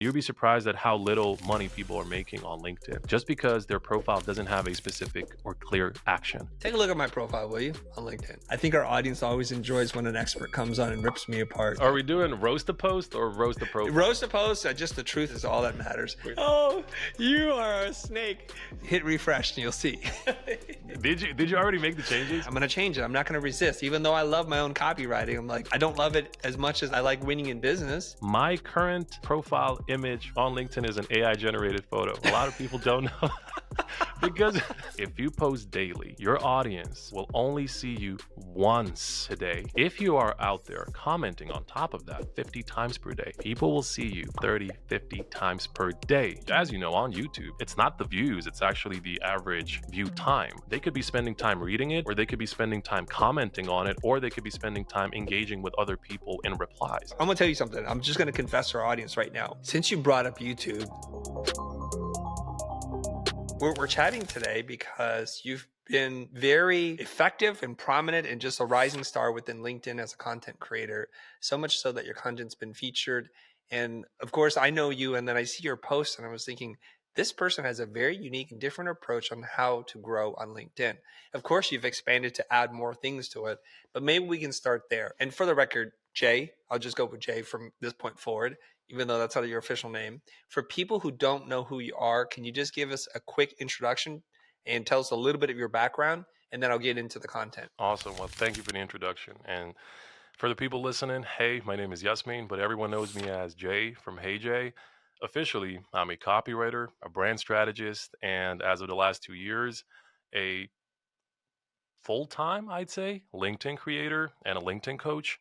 You'd be surprised at how little money people are making on LinkedIn just because their profile doesn't have a specific or clear action. Take a look at my profile, will you, on LinkedIn? I think our audience always enjoys when an expert comes on and rips me apart. Are we doing roast a post or roast a profile? Roast a post, just the truth is all that matters. Oh, you are a snake. Hit refresh and you'll see. Did you already make the changes? I'm gonna change it. I'm not gonna resist. Even though I love my own copywriting, I'm like, I don't love it as much as I like winning in business. My current profile image on LinkedIn is an AI generated photo. A lot of people don't know. Because if you post daily, your audience will only see you once a day. If you are out there commenting on top of that 50 times per day, people will see you 30, 50 times per day. As you know, on YouTube, it's not the views, it's actually the average view time. They could be spending time reading it, or they could be spending time commenting on it, or they could be spending time engaging with other people in replies. I'm gonna tell you something. I'm just gonna confess to our audience right now. Since you brought up YouTube, we're chatting today because you've been very effective and prominent and just a rising star within LinkedIn as a content creator, so much so that your content's been featured. And of course, I know you, and then I see your post and I was thinking, this person has a very unique and different approach on how to grow on LinkedIn. Of course, you've expanded to add more things to it, but maybe we can start there. And for the record, Jay, I'll just go with Jay from this point forward, even though that's not your official name. For people who don't know who you are, can you just give us a quick introduction and tell us a little bit of your background, and then I'll get into the content. Awesome. Well, thank you for the introduction. And for the people listening, hey, my name is Yasmin, but everyone knows me as Jay from Hey Jay. Officially, I'm a copywriter, a brand strategist, and as of the last 2 years, a full-time, I'd say, LinkedIn creator and a LinkedIn coach.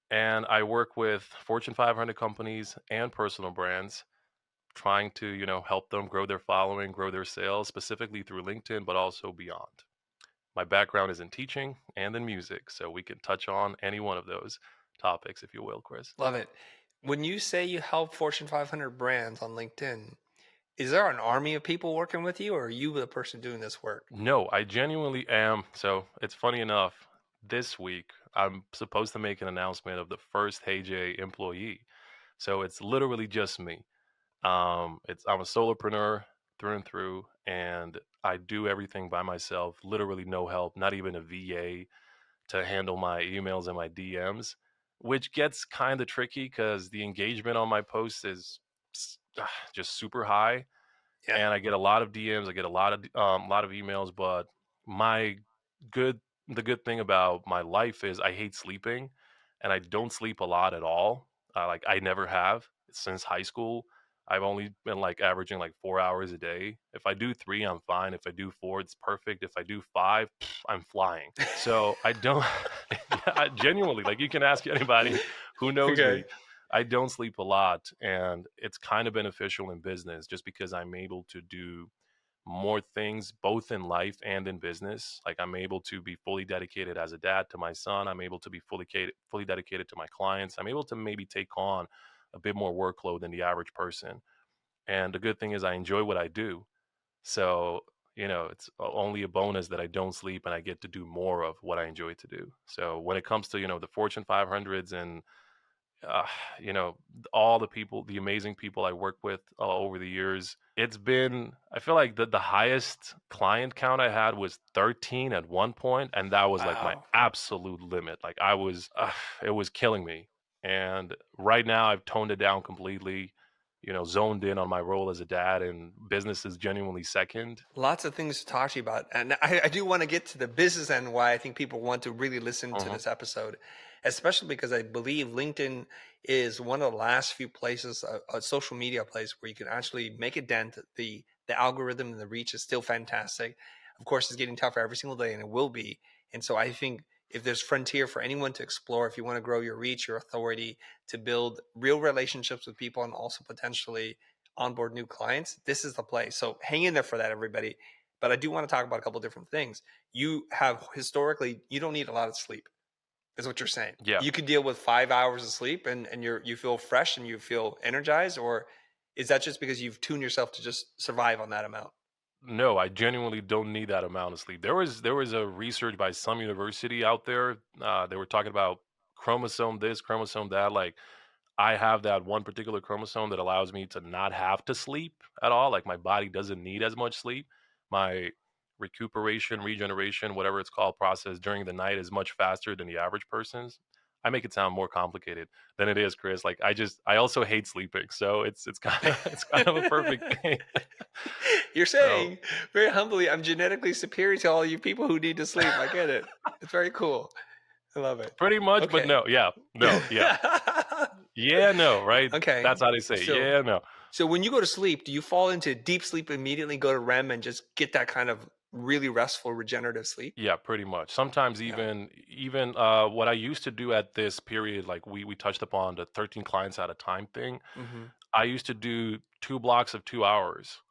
And I work with Fortune 500 companies and personal brands, trying to, help them grow their following, grow their sales, specifically through LinkedIn, but also beyond. My background is in teaching and in music, so we can touch on any one of those topics, if you will, Chris. Love it. When you say you help Fortune 500 brands on LinkedIn, is there an army of people working with you, or are you the person doing this work? No, I genuinely am. So it's funny enough, this week, I'm supposed to make an announcement of the first Hey Jay employee. So it's literally just me. I'm a solopreneur through and through, and I do everything by myself, literally no help, not even a VA to handle my emails and my DMs, which gets kind of tricky because the engagement on my posts is just super high, Yeah. and I get a lot of DMs, I get a lot of emails. But my good the good thing about my life is I hate sleeping, and I don't sleep a lot at all. Like I never have since high school. I've only been like averaging like 4 hours a day. If I do three, I'm fine. If I do four, it's perfect. If I do five, I'm flying. So I don't, yeah, genuinely, like you can ask anybody who knows Okay. me. I don't sleep a lot, and it's kind of beneficial in business just because I'm able to do more things both in life and in business. Like I'm able to be fully dedicated as a dad to my son. I'm able to be fully dedicated to my clients. I'm able to maybe take on a bit more workload than the average person. And the good thing is I enjoy what I do. So, it's only a bonus that I don't sleep and I get to do more of what I enjoy to do. So when it comes to, the Fortune 500s and uh, you know, all the people, the amazing people I work with over the years. I feel like the highest client count I had was 13 at one point, and that was like my Wow. absolute limit. Like it was killing me. And right now I've toned it down completely, zoned in on my role as a dad, and business is genuinely second. Lots of things to talk to you about. And I do want to get to the business end, why I think people want to really listen to Hmm. this episode, especially because I believe LinkedIn is one of the last few places, a social media place where you can actually make a dent. The algorithm and the reach is still fantastic. Of course, it's getting tougher every single day, and it will be. And so I think if there's frontier for anyone to explore, if you want to grow your reach, your authority, to build real relationships with people and also potentially onboard new clients, this is the place. So hang in there for that, everybody. But I do want to talk about a couple different things. You have historically, you don't need a lot of sleep, is what you're saying. Yeah. You could deal with 5 hours of sleep and you feel fresh and you feel energized, or is that just because you've tuned yourself to just survive on that amount? No, I genuinely don't need that amount of sleep. There was a research by some university out there. They were talking about chromosome this, chromosome that. Like I have that one particular chromosome that allows me to not have to sleep at all. Like my body doesn't need as much sleep. My recuperation, regeneration, whatever it's called, process during the night is much faster than the average person's. I make it sound more complicated than it is, Chris. Like I also hate sleeping, so it's kind of it's kind of a perfect thing. You're So saying very humbly, I'm genetically superior to all you people who need to sleep. I get it. It's very cool. I love it. pretty much, but Okay. no, yeah, no, yeah, yeah, no, right? Okay. That's how they say, So yeah, no. so when you go to sleep, do you fall into deep sleep immediately, go to REM and just get that kind of really restful regenerative sleep? Yeah, pretty much. Sometimes Yeah. even what I used to do at this period, like we touched upon the 13 clients at a time thing. Mhm. I used to do 2 blocks of 2 hours,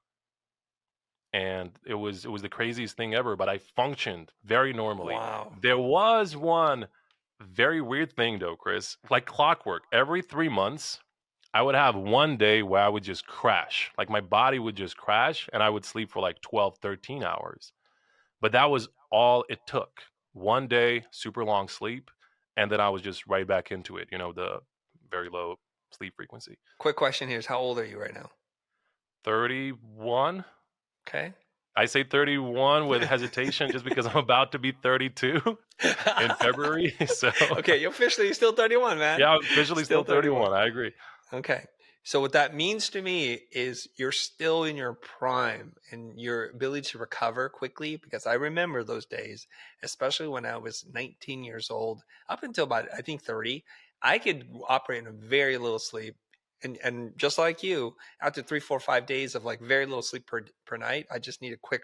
and it was the craziest thing ever, but I functioned very normally. Wow. There was one very weird thing though, Chris, like clockwork. Every 3 months, I would have one day where I would just crash. Like my body would just crash and I would sleep for like 12, 13 hours. But that was all it took. One day, super long sleep, and then I was just right back into it, the very low sleep frequency. Quick question here is how old are you right now? 31? Okay. I say 31 with hesitation just because I'm about to be 32 in February. So, Okay, you're officially still 31, man. yeah, I'm officially Still still 31. 31. I agree. Okay. So what that means to me is you're still in your prime and your ability to recover quickly because I remember those days, especially when I was 19 years old, up until about I think 30, I could operate in a very little sleep. And just like you, after 3, 4, 5 days of like very little sleep per night, I just need a quick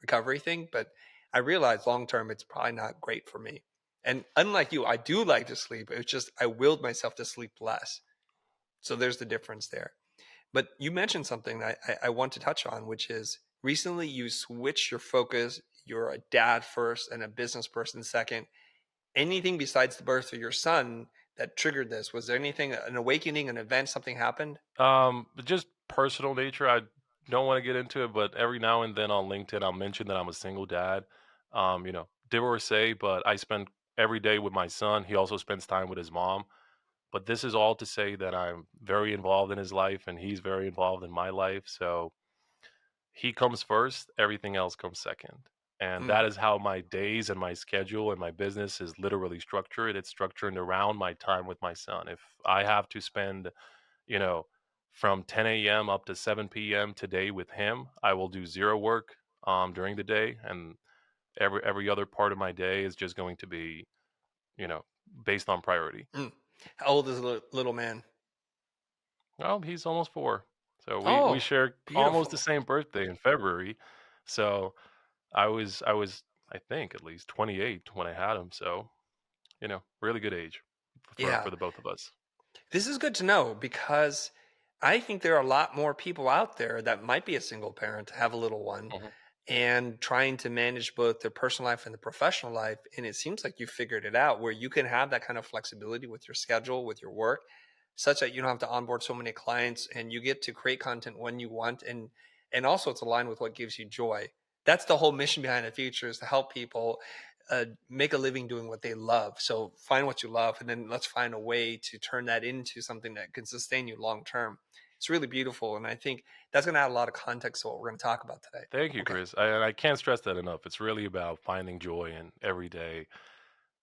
recovery thing. But I realized long term it's probably not great for me. And unlike you, I do like to sleep. It's just I willed myself to sleep less. So there's the difference there. But you mentioned something that I want to touch on, which is recently you switched your focus. You're a dad first and a business person second. Anything besides the birth of your son that triggered this? Was there anything, an awakening, an event, something happened? Just personal nature. I don't want to get into it, but every now and then on LinkedIn, I'll mention that I'm a single dad. Divorcee, but I spend every day with my son. He also spends time with his mom. But this is all to say that I'm very involved in his life and he's very involved in my life. So he comes first, everything else comes second. And Mm, that is how my days and my schedule and my business is literally structured. It's structured around my time with my son. If I have to spend, you know, from 10 a.m. up to 7 p.m. today with him, I will do zero work during the day, and every other part of my day is just going to be, you know, based on priority. mm. How old is the little man? Well, he's almost 4. So we Oh, share almost the beautiful. same birthday in February. So I was I think at least 28 when I had him. So, really good age for Yeah. the both of us. This is good to know because I think there are a lot more people out there that might be a single parent, have a little one, Mhm. and trying to manage both their personal life and the professional life. And it seems like you figured it out where you can have that kind of flexibility with your schedule, with your work, such that you don't have to onboard so many clients and you get to create content when you want. And also it's aligned with what gives you joy. That's the whole mission behind the future is to help people make a living doing what they love. So find what you love, and then let's find a way to turn that into something that can sustain you long term. It's really beautiful, and I think that's going to add a lot of context to what we're going to talk about today. Thank you, Okay. Chris. I can't stress that enough. It's really about finding joy in every day.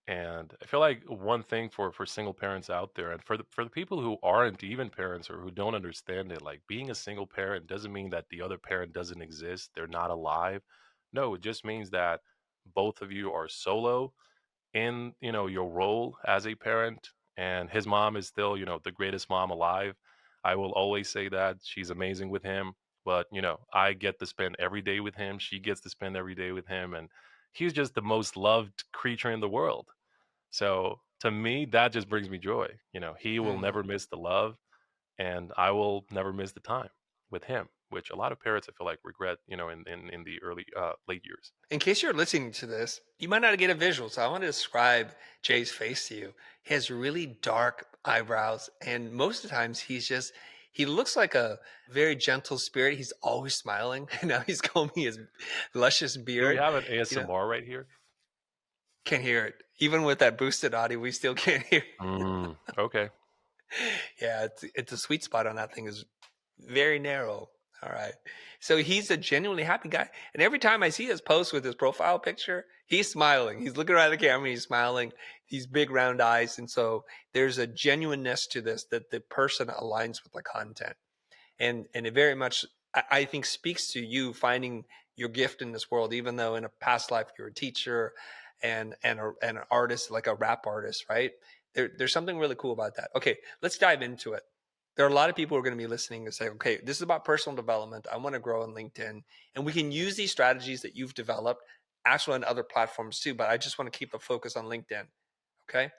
And I feel like one thing for single parents out there, and for the people who aren't even parents or who don't understand it, like being a single parent doesn't mean that the other parent doesn't exist. They're not alive. No, it just means that both of you are solo in your role as a parent, and his mom is still the greatest mom alive. I will always say that she's amazing with him, but I get to spend every day with him, she gets to spend every day with him, and he's just the most loved creature in the world. So to me, that just brings me joy. He will Hmm. never miss the love, and I will never miss the time with him, which a lot of parents I feel like regret, in the early late years. In case you're listening to this, you might not get a visual. So I want to describe Jay's face to you. He has really dark eyebrows, and most of the times he looks like a very gentle spirit. He's always smiling. And now he's combing his luscious Do we beard. have an You know, ASMR right here? can't hear it. Even with that boosted audio, we still can't hear it. Okay. Yeah, it's a sweet spot on that thing is very narrow. All right. So he's a genuinely happy guy. And every time I see his post with his profile picture, he's smiling. He's looking right at the camera, he's smiling, these big round eyes. And so there's a genuineness to this that the person aligns with the content. And it very much I think speaks to you finding your gift in this world, even though in a past life you're a teacher and an artist, like a rap artist, right? There's something really cool about that. Okay, let's dive into it. There are a lot of people who are going to be listening and say, okay, this is about personal development. I want to grow on LinkedIn. And we can use these strategies that you've developed actually on other platforms too, but I just want to keep a focus on LinkedIn. Okay.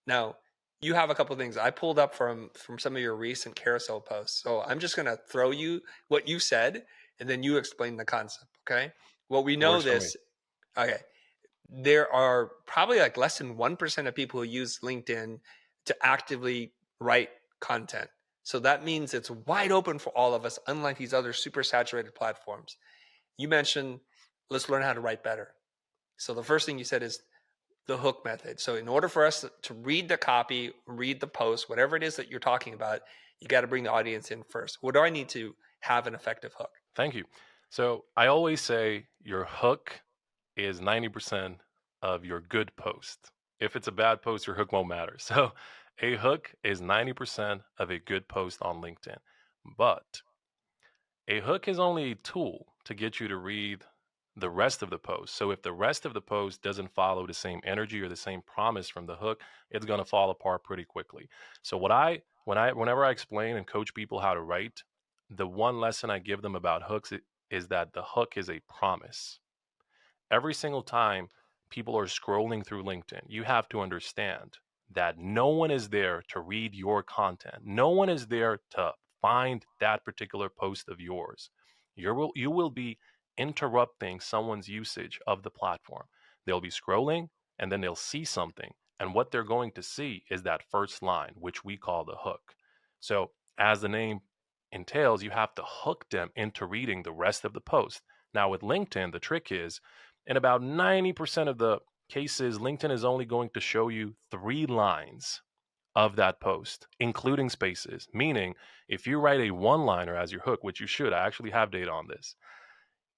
Now, you have a couple of things I pulled up from some of your recent carousel posts. So I'm just going to throw you what you said, and then you explain the concept. Okay. Well, we know Works for me. this. Okay. There are probably like less than 1% of people who use LinkedIn to actively write content. So that means it's wide open for all of us, unlike these other super saturated platforms. You mentioned, let's learn how to write better. So the first thing you said is the hook method. So in order for us to read the copy, read the post, whatever it is that you're talking about, you got to bring the audience in first. What do I need to have an effective hook? Thank you. So I always say your hook is 90% of your good post. If it's a bad post, your hook won't matter. So a hook is 90% of a good post on LinkedIn. But a hook is only a tool to get you to read the rest of the post. So if the rest of the post doesn't follow the same energy or the same promise from the hook, it's going to fall apart pretty quickly. So whenever I explain and coach people how to write, the one lesson I give them about hooks is that the hook is a promise. Every single time people are scrolling through LinkedIn, you have to understand that no one is there to read your content. No one is there to find that particular post of yours. You will be interrupting someone's usage of the platform. They'll be scrolling and then they'll see something. And what they're going to see is that first line, which we call the hook. So, as the name entails, you have to hook them into reading the rest of the post. Now, with LinkedIn, the trick is in about 90% of the cases, LinkedIn is only going to show you 3 lines of that post, including spaces. Meaning, if you write a one liner as your hook, which you should, I actually have data on this,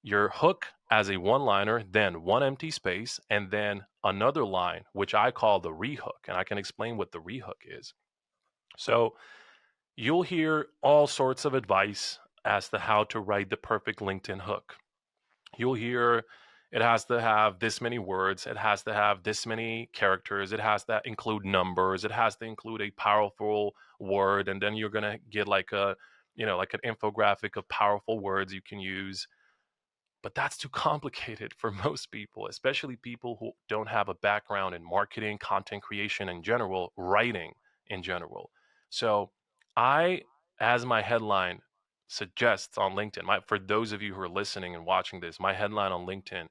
your hook as a one liner, then one empty space, and then another line, which I call the rehook. And I can explain what the rehook is. So you'll hear all sorts of advice as to how to write the perfect LinkedIn hook. You'll hear it has to have this many words, it has to have this many characters, it has to include numbers, it has to include a powerful word, and then you're going to get like a, like an infographic of powerful words you can use. But that's too complicated for most people, especially people who don't have a background in marketing, content creation in general, writing in general. So I, as my headline suggests on LinkedIn, for those of you who are listening and watching this, my headline on LinkedIn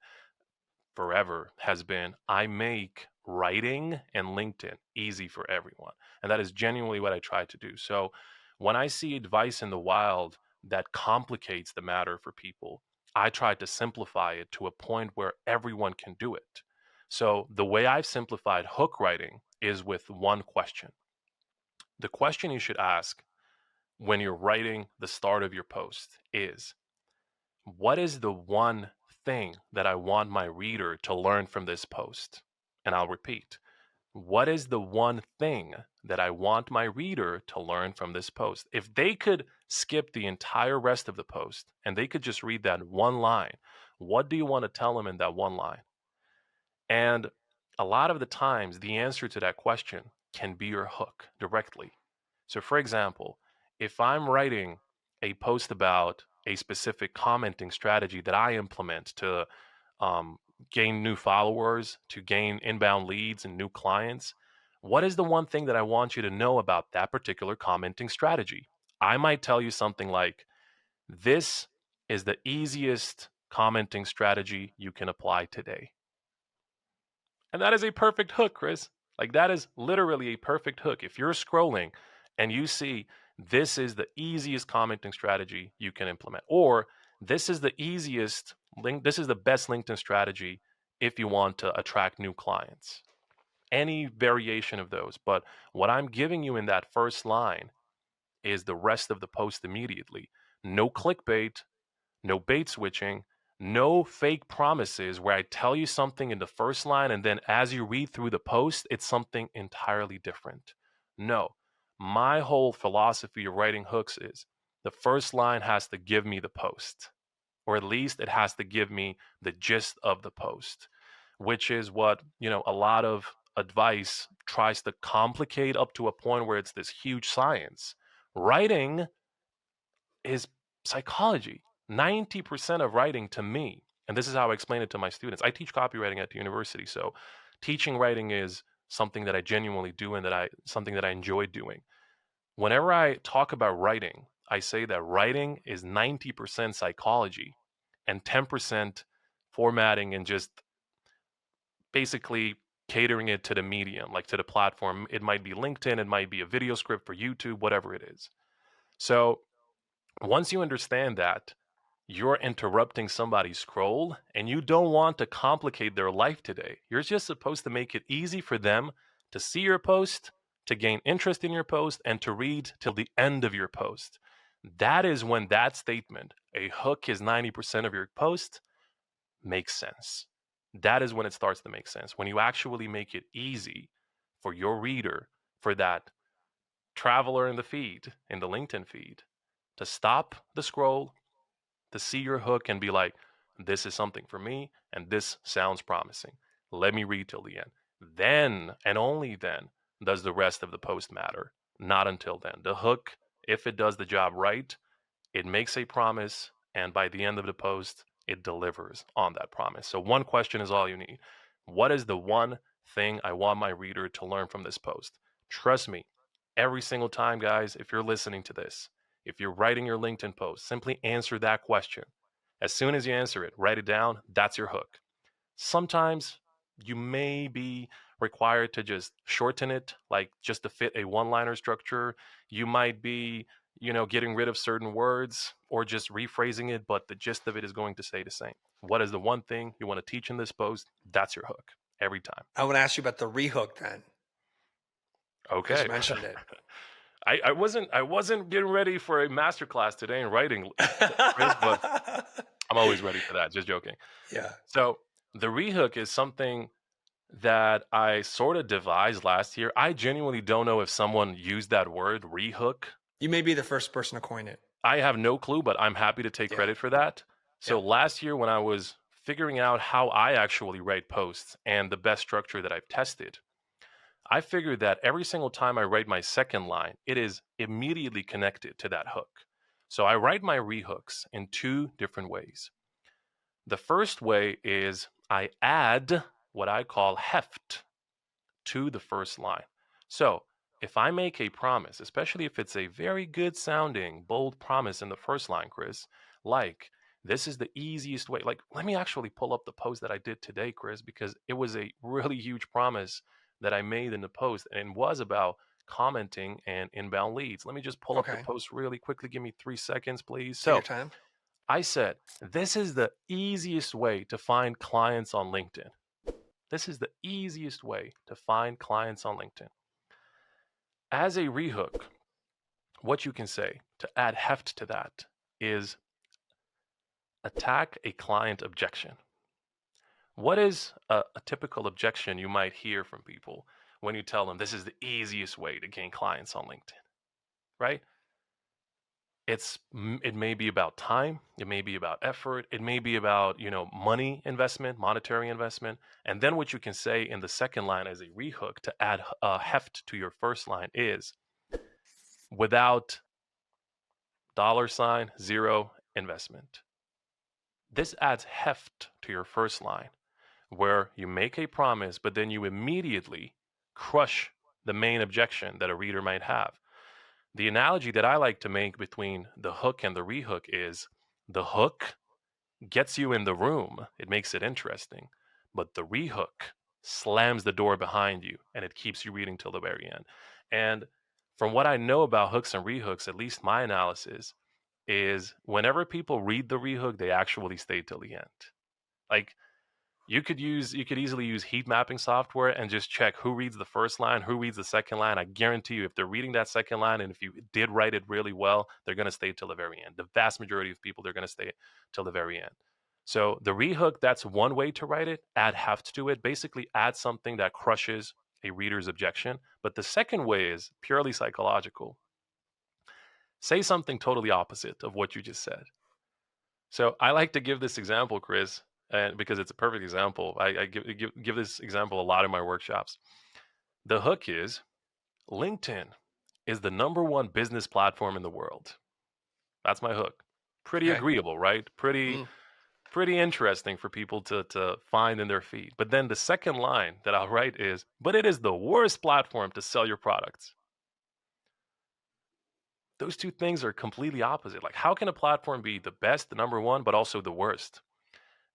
forever has been, I make writing and LinkedIn easy for everyone. And that is genuinely what I try to do. So when I see advice in the wild that complicates the matter for people, I try to simplify it to a point where everyone can do it. So the way I've simplified hook writing is with one question. The question you should ask when you're writing the start of your post is, what is the one thing that I want my reader to learn from this post? And I'll repeat, what is the one thing that I want my reader to learn from this post? If they could skip the entire rest of the post and they could just read that one line, what do you want to tell them in that one line? And a lot of the times, the answer to that question can be your hook directly. So, for example, if I'm writing a post about a specific commenting strategy that I implement to um, gain new followers, to gain inbound leads and new clients, what is the one thing that I want you to know about that particular commenting strategy? I might tell you something like, this is the easiest commenting strategy you can apply today. And that is a perfect hook, Chris. Like, that is literally a perfect hook. If you're scrolling and you see this is the easiest commenting strategy you can implement, or this is the easiest link, this is the best LinkedIn strategy if you want to attract new clients. any variation of those. But what I'm giving you in that first line is the rest of the post immediately. No clickbait, no bait switching, no fake promises where I tell you something in the first line and then as you read through the post, it's something entirely different. No, my whole philosophy of writing hooks is the first line has to give me the post, or at least it has to give me the gist of the post, which is what, a lot of advice tries to complicate up to a point where it's this huge science. Writing is psychology. 90% of writing to me, and this is how I explain it to my students. I teach copywriting at the university, so teaching writing is something that I genuinely do and something that I enjoy doing. Whenever I talk about writing, I say that writing is 90% psychology and 10% formatting and just basically catering it to the medium, like to the platform. It might be LinkedIn, it might be a video script for YouTube, whatever it is. So once you understand that, you're interrupting somebody's scroll and you don't want to complicate their life today. You're just supposed to make it easy for them to see your post, to gain interest in your post, and to read till the end of your post. That is when that statement, a hook is 90% of your post, makes sense. That is when it starts to make sense. When you actually make it easy for your reader, for that traveler in the feed, in the LinkedIn feed, to stop the scroll, to see your hook and be like, this is something for me and this sounds promising. Let me read till the end. Then and only then does the rest of the post matter. Not until then. The hook, if it does the job right, it makes a promise, and by the end of the post, it delivers on that promise. So, one question is all you need. What is the one thing I want my reader to learn from this post? Trust me, every single time, guys, if you're listening to this, if you're writing your LinkedIn post, simply answer that question. As soon as you answer it, write it down. That's your hook. Sometimes you may be required to just shorten it, like just to fit a one liner structure. You might be, getting rid of certain words or just rephrasing it, but the gist of it is going to stay the same. What is the one thing you want to teach in this post? That's your hook every time. I want to ask you about the rehook then, because Okay. you mentioned it. I wasn't getting ready for a masterclass today in writing, Chris, but I'm always ready for that. Just joking. Yeah. So the rehook is something that I sort of devised last year. I genuinely don't know if someone used that word, rehook. You may be the first person to coin it. I have no clue, but I'm happy to take Yeah. credit for that. So Yeah. last year, when I was figuring out how I actually write posts and the best structure that I've tested, I figured that every single time I write my second line, it is immediately connected to that hook. So I write my rehooks in two different ways. The first way is I add what I call heft to the first line. So if I make a promise, especially if it's a very good sounding, bold promise in the first line, Chris, like this is the easiest way. Like, let me actually pull up the post that I did today, Chris, because it was a really huge promise that I made in the post and it was about commenting and inbound leads. Let me just pull up the Okay. post really quickly. Give me 3 seconds, please. Take your So time. I said, this is the easiest way to find clients on LinkedIn. This is the easiest way to find clients on LinkedIn. As a rehook, what you can say to add heft to that is attack a client objection. What is a typical objection you might hear from people when you tell them this is the easiest way to gain clients on LinkedIn, right? It may be about time, it may be about effort, it may be about, money investment, monetary investment. And then what you can say in the second line as a rehook to add heft to your first line is without $0 investment. This adds heft to your first line where you make a promise but then you immediately crush the main objection that a reader might have. The analogy that I like to make between the hook and the rehook is the hook gets you in the room, it makes it interesting, but the rehook slams the door behind you and it keeps you reading till the very end. And from what I know about hooks and rehooks, at least my analysis is whenever people read the rehook, they actually stay till the end. Like You could easily use heat mapping software and just check who reads the first line, who reads the second line. I guarantee you, if they're reading that second line and if you did write it really well, they're going to stay till the very end. The vast majority of people, they're going to stay till the very end. So the rehook, that's one way to write it. Add heft to it. Basically, add something that crushes a reader's objection. But the second way is purely psychological. Say something totally opposite of what you just said. So I like to give this example, Chris, and because it's a perfect example. I give this example a lot in my workshops. The hook is LinkedIn is the number one business platform in the world. That's my hook. Pretty Okay. agreeable, right? Pretty Mm. pretty interesting for people to find in their feed. But then the second line that I'll write is, but it is the worst platform to sell your products. Those two things are completely opposite. Like, how can a platform be the best, the number one, but also the worst?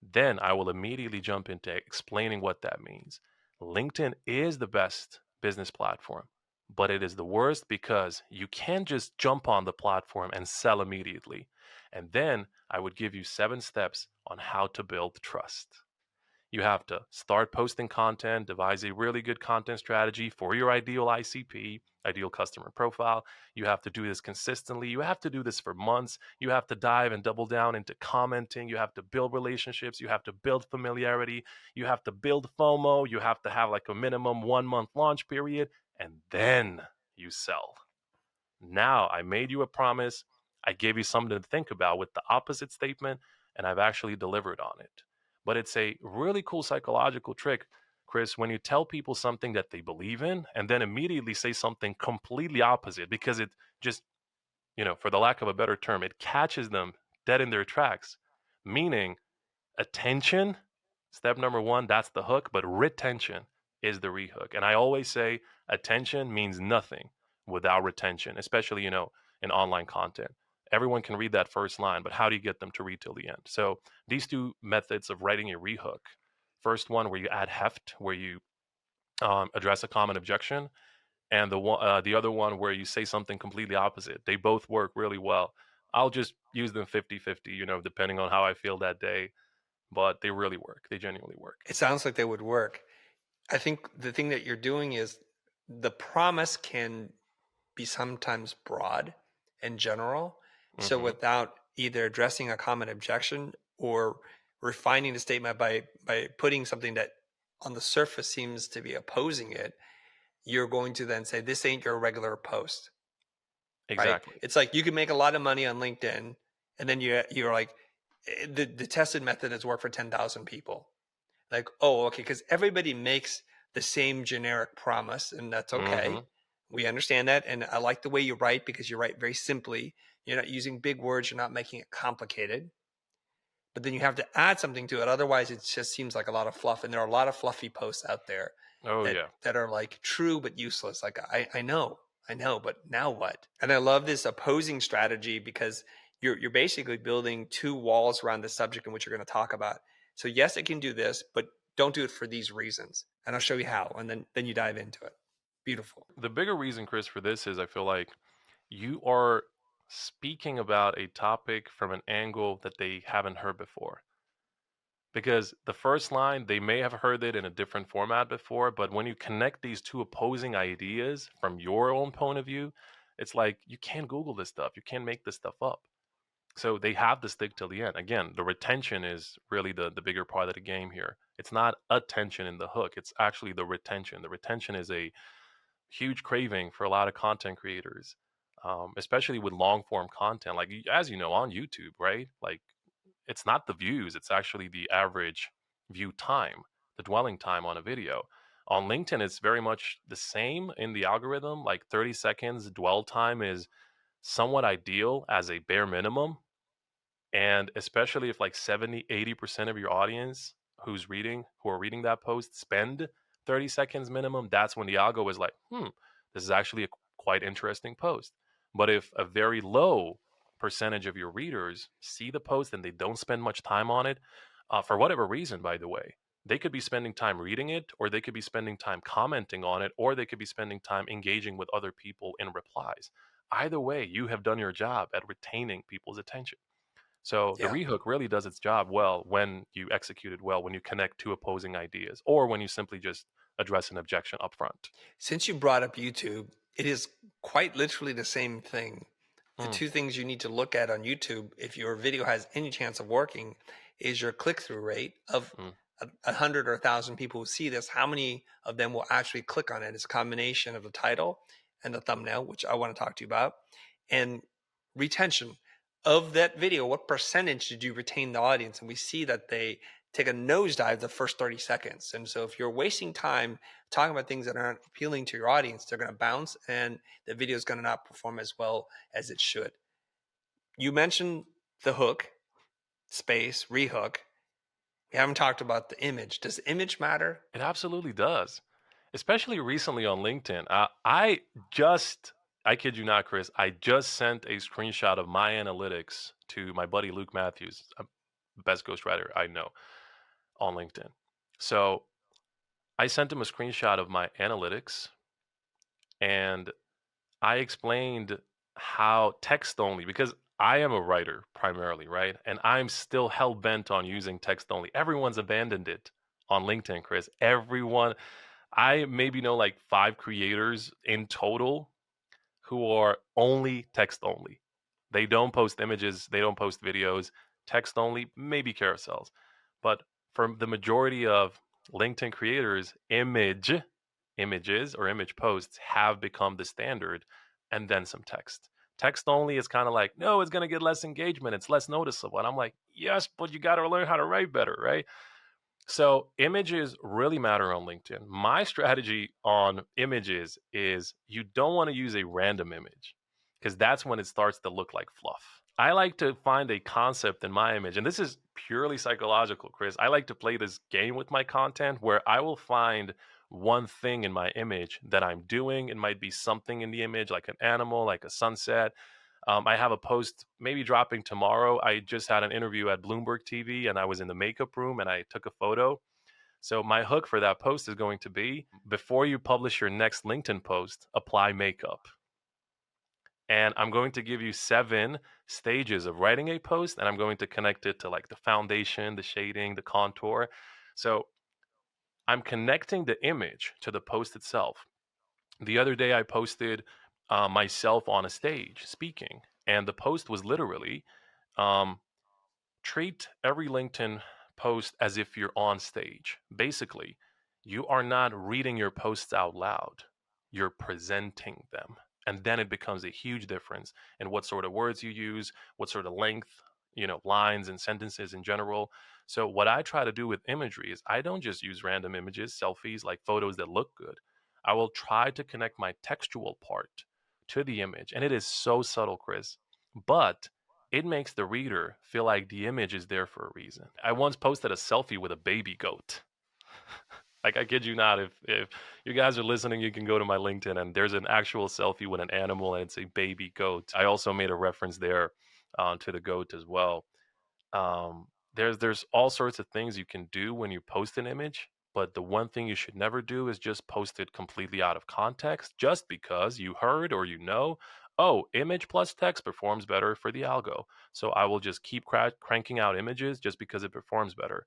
Then I will immediately jump into explaining what that means. LinkedIn is the best business platform, but it is the worst because you can't just jump on the platform and sell immediately. And then I would give you 7 steps on how to build trust. You have to start posting content, devise a really good content strategy for your ideal ICP, ideal customer profile. You have to do this consistently. You have to do this for months. You have to dive and double down into commenting. You have to build relationships. You have to build familiarity. You have to build FOMO. You have to have like a minimum 1 month launch period. And then you sell. Now I made you a promise. I gave you something to think about with the opposite statement, and I've actually delivered on it. But it's a really cool psychological trick, Chris, when you tell people something that they believe in and then immediately say something completely opposite because it just, for the lack of a better term, it catches them dead in their tracks. Meaning, attention, step number one, that's the hook, but retention is the rehook. And I always say attention means nothing without retention, especially, in online content. Everyone can read that first line, but how do you get them to read till the end? So these two methods of writing a rehook, first one where you add heft, where you address a common objection, and the other one where you say something completely opposite. They both work really well. I'll just use them 50-50, depending on how I feel that day, but they really work. They genuinely work. It sounds like they would work. I think the thing that you're doing is the promise can be sometimes broad and general. So Hmm. without either addressing a common objection or refining the statement by putting something that on the surface seems to be opposing it, you're going to then say this ain't your regular post, right? Exactly. It's like you can make a lot of money on LinkedIn, and then you're like the tested method has worked for 10,000 people. Like, oh, okay, because everybody makes the same generic promise, and that's okay. Hmm. We understand that. And I like the way you write because you write very simply. You're not using big words, you're not making it complicated. But then you have to add something to it. Otherwise, it just seems like a lot of fluff. And there are a lot of fluffy posts out there Oh that yeah. that are like true but useless. Like I know, but now what? And I love this opposing strategy because you're basically building two walls around the subject in which you're going to talk about. So yes, it can do this, but don't do it for these reasons. And I'll show you how. And then you dive into it. Beautiful. The bigger reason, Chris, for this is I feel like you are speaking about a topic from an angle that they haven't heard before. Because the first line, they may have heard it in a different format before, but when you connect these two opposing ideas from your own point of view, it's like you can't Google this stuff. You can't make this stuff up. So they have to stick till the end. Again, the retention is really the bigger part of the game here. It's not attention in the hook. It's actually the retention. The retention is a huge craving for a lot of content creators, especially with long form content. Like, as you know, on YouTube, right? Like, it's not the views, it's actually the average view time, the dwelling time on a video. On LinkedIn, it's very much the same in the algorithm. Like 30 seconds dwell time is somewhat ideal as a bare minimum. And especially if like 70-80% of your audience who are reading that post spend 30 seconds minimum, that's when the algo is like, this is actually a quite interesting post. But if a very low percentage of your readers see the post and they don't spend much time on it, for whatever reason, by the way, they could be spending time reading it, or they could be spending time commenting on it, or they could be spending time engaging with other people in replies. Either way, you have done your job at retaining people's attention. So the Yeah. rehook really does its job well when you execute it well, when you connect two opposing ideas, or when you simply just address an objection up front. Since you brought up YouTube, it is quite literally the same thing. The Mm, two things you need to look at on YouTube, if your video has any chance of working, is your click through rate of mm. 100 or 1,000 people who see this. How many of them will actually click on it? It's a combination of the title and the thumbnail, which I want to talk to you about, and retention of that video. What percentage did you retain the audience? And we see that they take a nosedive the first 30 seconds. And so if you're wasting time talking about things that aren't appealing to your audience, they're going to bounce and the video is going to not perform as well as it should. You mentioned the hook, space, rehook. We haven't talked about the image. Does the image matter? It absolutely does, especially recently on LinkedIn. I kid you not, Chris, I just sent a screenshot of my analytics to my buddy Luke Matthews, best ghostwriter I know on LinkedIn. So I sent him a screenshot of my analytics and I explained how text only, because I am a writer primarily, right? And I'm still hell bent on using text only. Everyone's abandoned it on LinkedIn, Chris. Everyone, I maybe know like 5 creators in total who are only text only. They don't post images, they don't post videos, text only, maybe carousels. But for the majority of LinkedIn creators, images or image posts have become the standard, and then some text. Text only is kind of like, no, it's going to get less engagement, it's less noticeable. And I'm like, yes, but you got to learn how to write better, right? So images really matter on LinkedIn. My strategy on images is you don't want to use a random image because that's when it starts to look like fluff. I like to find a concept in my image, and this is purely psychological, Chris. I like to play this game with my content where I will find one thing in my image that I'm doing. It might be something in the image, like an animal, like a sunset. I have a post maybe dropping tomorrow. I just had an interview at Bloomberg TV and I was in the makeup room and I took a photo. So my hook for that post is going to be before you publish your next LinkedIn post, apply makeup. And I'm going to give you 7 stages of writing a post and I'm going to connect it to like the foundation, the shading, the contour. So I'm connecting the image to the post itself. The other day I posted myself on a stage speaking, and the post was literally um, treat every LinkedIn post as if you're on stage. Basically, you are not reading your posts out loud, you're presenting them. And then it becomes a huge difference in what sort of words you use, what sort of length, lines and sentences in general. So, what I try to do with imagery is I don't just use random images, selfies, like photos that look good. I will try to connect my textual part to the image. And it is so subtle, Chris. But it makes the reader feel like the image is there for a reason. I once posted a selfie with a baby goat. Like I kid you not, if you guys are listening, you can go to my LinkedIn and there's an actual selfie with an animal and it's a baby goat. I also made a reference there to the goat as well. There's all sorts of things you can do when you post an image, but the one thing you should never do is just post it completely out of context just because you heard or oh, image plus text performs better for the algo. So I will just keep cranking out images just because it performs better.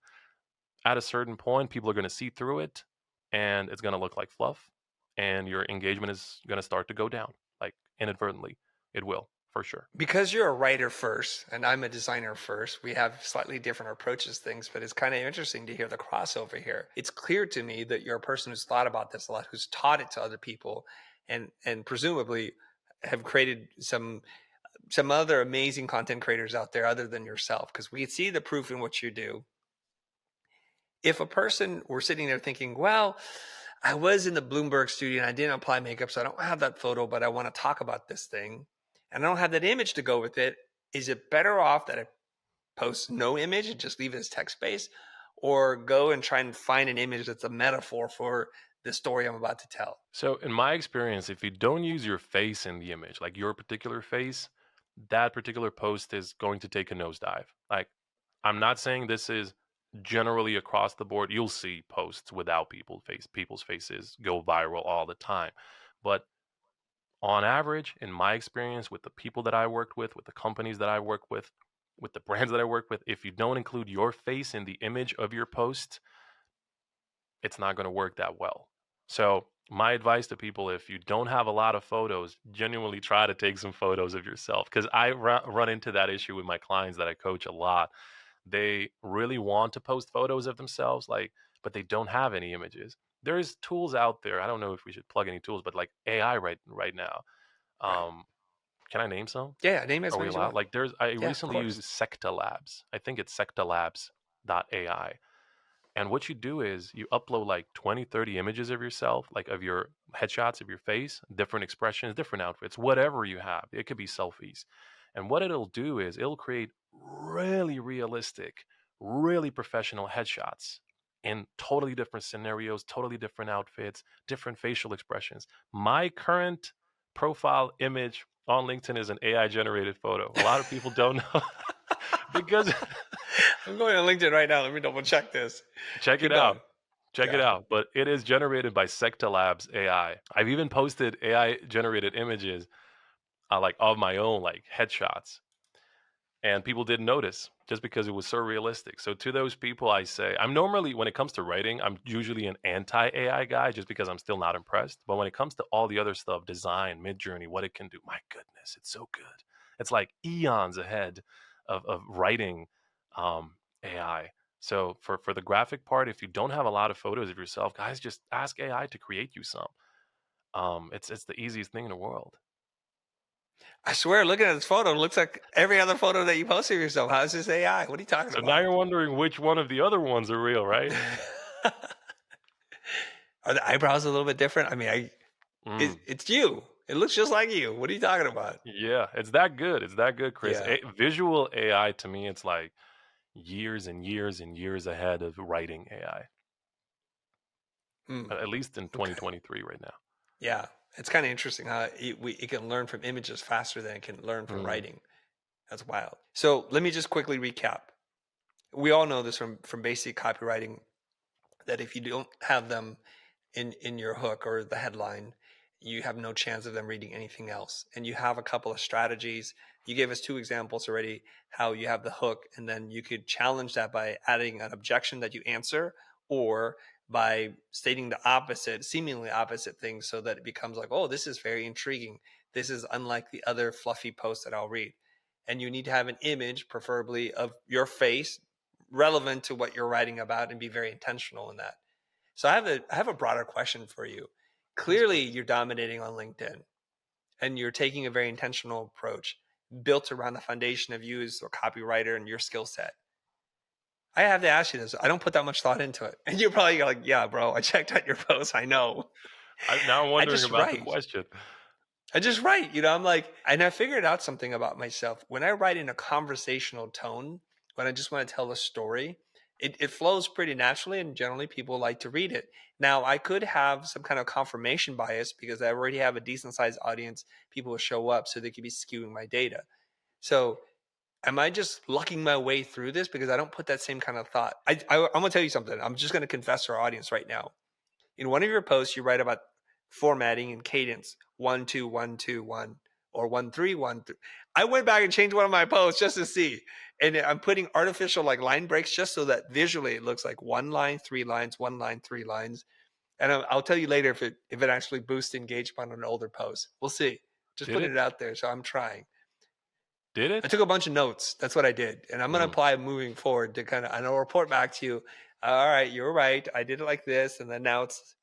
At a certain point, people are going to see through it and it's going to look like fluff and your engagement is going to start to go down, like inadvertently. It will, for sure. Because you're a writer first and I'm a designer first, we have slightly different approaches to things, but it's kind of interesting to hear the crossover here. It's clear to me that you're a person who's thought about this a lot, who's taught it to other people, and presumably have created some other amazing content creators out there other than yourself, because we see the proof in what you do. If a person were sitting there thinking, well, I was in the Bloomberg studio and I didn't apply makeup, so I don't have that photo, but I want to talk about this thing and I don't have that image to go with it. Is it better off that I post no image and just leave it as text based, or go and try and find an image that's a metaphor for the story I'm about to tell? So, in my experience, if you don't use your face in the image, like your particular face, that particular post is going to take a nosedive. Like, I'm not saying this is generally across the board. You'll see posts without people's faces go viral all the time. But on average, in my experience with the people that I worked with the companies that I work with, with the brands that I work with, if you don't include your face in the image of your post, it's not going to work that well. So, my advice to people, if you don't have a lot of photos, genuinely try to take some photos of yourself, because I run into that issue with my clients that I coach a lot. They really want to post photos of themselves, like, but they don't have any images. There's tools out there. I don't know if we should plug any tools, but like AI right now. Right. Um, can I name some? Yeah, name as Are we many as you allowed? want. Like, I Yeah, of recently course. used Secta Labs. I think it's sectalabs.ai. And what you do is you upload like 20, 30 images of yourself, like of your headshots of your face, different expressions, different outfits, whatever you have. It could be selfies. And what it'll do is it'll create really realistic, really professional headshots in totally different scenarios, totally different outfits, different facial expressions. My current profile image on LinkedIn is an AI generated photo. A lot of people don't know because I'm going on LinkedIn right now. Let me double check this. check it Keep going. out. Check it Yeah. out. But it is generated by Secta Labs AI. I've even posted AI generated images, like of my own, like headshots, and people didn't notice just because it was so realistic. So to those people, I say I'm normally, when it comes to writing, I'm usually an anti AI guy just because I'm still not impressed. But when it comes to all the other stuff, design, Mid Journey, what it can do, my goodness, it's so good. It's like eons ahead of writing, AI. So for the graphic part, if you don't have a lot of photos of yourself, guys, just ask AI to create you some. It's the easiest thing in the world. I swear, looking at this photo, it looks like every other photo that you post of yourself. How is this AI? What are you talking So now about? you're wondering which one of the other ones are real, right? Are the eyebrows a little bit different? I mean, Mm. it's you. It looks just like you. What are you talking about? Yeah, it's that good. It's that good, Chris. Yeah. Visual AI to me, it's like years and years and years ahead of writing AI, Hmm. at least in Okay. 2023 right now. Yeah. It's kind of interesting how it can learn from images faster than it can learn from Mm. writing. That's wild. So let me just quickly recap. We all know this from basic copywriting that if you don't have them in your hook or the headline, you have no chance of them reading anything else. And you have a couple of strategies. You gave us two examples already how you have the hook, and then you could challenge that by adding an objection that you answer, or by stating the opposite, seemingly opposite things, so that it becomes like, oh, this is very intriguing. This is unlike the other fluffy posts that I'll read. And you need to have an image, preferably of your face, relevant to what you're writing about, and be very intentional in that. So I have a broader question for you. Yes, Clearly, please. you're dominating on LinkedIn, and you're taking a very intentional approach built around the foundation of you as a copywriter and your skill set. I have to ask you this. I don't put that much thought into it. And you're probably like, yeah, bro, I checked out your posts. I know. Now I'm I wondering just about the write. question. I just write, I'm like, and I figured out something about myself. When I write in a conversational tone, when I just want to tell a story, it flows pretty naturally, and generally people like to read it. Now, I could have some kind of confirmation bias because I already have a decent sized audience. People will show up, so they could be skewing my data. So, am I just lucking my way through this because I don't put that same kind of thought? I'm going to tell you something. I'm just going to confess to our audience right now. In one of your posts, you write about formatting and cadence 1 2 1 2 1 or 1 3 1 3. I went back and changed one of my posts just to see. And I'm putting artificial like line breaks just so that visually it looks like one line, 3 lines, one line, 3 lines. And I'll tell you later if it actually boosts engagement on an older post. We'll see. Just Did putting it? it out there. So I'm trying. Did I it? took a bunch of notes. That's what I did. And I'm going to Mm. apply moving forward to and I'll report back to you. All right, you're right. I did it like this. And then now it's,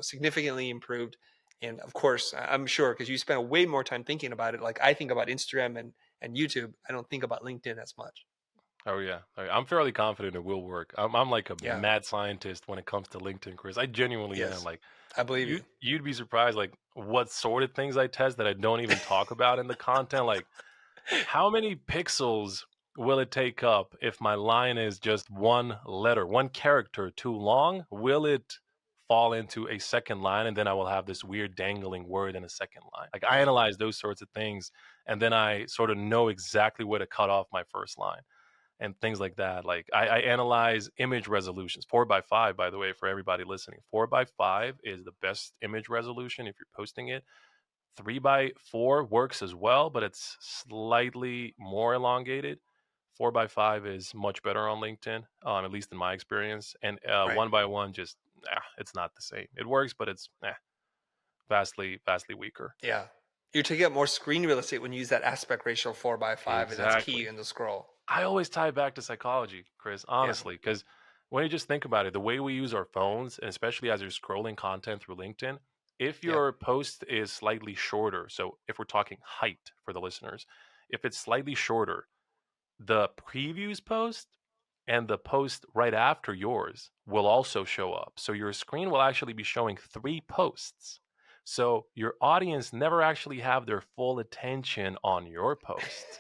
significantly improved. And of course, I'm sure because you spend way more time thinking about it. Like I think about Instagram and YouTube. I don't think about LinkedIn as much. Oh yeah, I'm fairly confident it will work. I'm like a Yeah. mad scientist when it comes to LinkedIn, Chris. I genuinely am. Yes. Like, I believe you. you'd be surprised, like what sort of things I test that I don't even talk about in the content. Like, how many pixels will it take up if my line is just one letter, one character too long? Will it fall into a second line, and then I will have this weird dangling word in a second line? Like, I Mm. analyze those sorts of things, and then I sort of know exactly where to cut off my first line and things like that. Like, I analyze image resolutions, 4 by 5, by the way, for everybody listening. 4 by 5 is the best image resolution if you're posting it. 3 by 4 works as well, but it's slightly more elongated. 4x5 is much better on LinkedIn, at least in my experience. And Right. 1x1 just, it's not the same. It works, but it's vastly, vastly weaker. Yeah. You're taking up more screen real estate when you use that aspect ratio 4 by 5, and that's key Exactly. in the scroll. I always tie it back to psychology, Chris, Yeah. honestly, because when you just think about it, the way we use our phones, and especially as you're scrolling content through LinkedIn, if Yep. your post is slightly shorter, so if we're talking height for the listeners, if it's slightly shorter, the previews post and the post right after yours will also show up. So your screen will actually be showing three posts. So your audience never actually have their full attention on your post.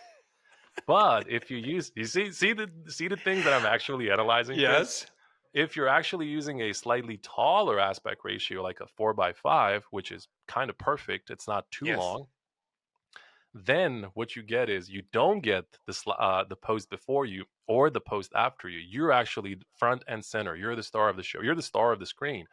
But if you use, see the things that I'm actually analyzing, Chris. Yes. If you're actually using a slightly taller aspect ratio, like a 4x5, which is kind of perfect, it's not too Yes. long, then what you get is you don't get the post before you or the post after you. You're actually front and center. You're the star of the show. You're the star of the screen. Right.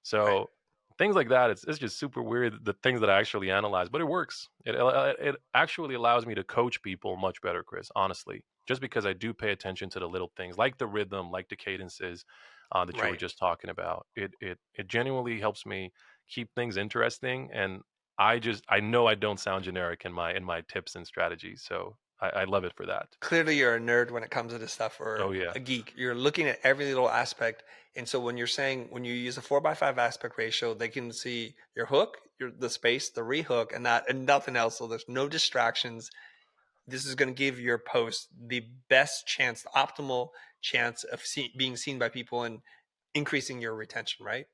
So things like that, it's just super weird. The things that I actually analyze, but it works. It actually allows me to coach people much better, Chris. Honestly, just because I do pay attention to the little things, like the rhythm, like the cadences that you were Right. just talking about. It genuinely helps me keep things interesting, and I know I don't sound generic in my tips and strategies, so I love it for that. Clearly, you're a nerd when it comes to this stuff, or Oh yeah, a geek. You're looking at every little aspect. And so when you're saying, when you use a 4 by 5 aspect ratio, they can see your hook, the space, the rehook, and nothing else. So there's no distractions. This is going to give your post the best chance, the optimal chance of being seen by people and increasing your retention, right?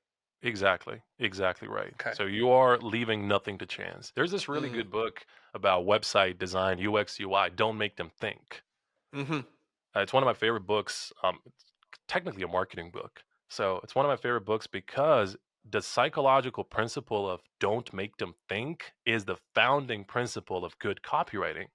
exactly right. Okay. So you are leaving nothing to chance. There's this really Mm. good book about website design, UX, UI. Don't make them think. Hmm. It's one of my favorite books. It's technically a marketing book. So it's one of my favorite books because the psychological principle of don't make them think is the founding principle of good copywriting.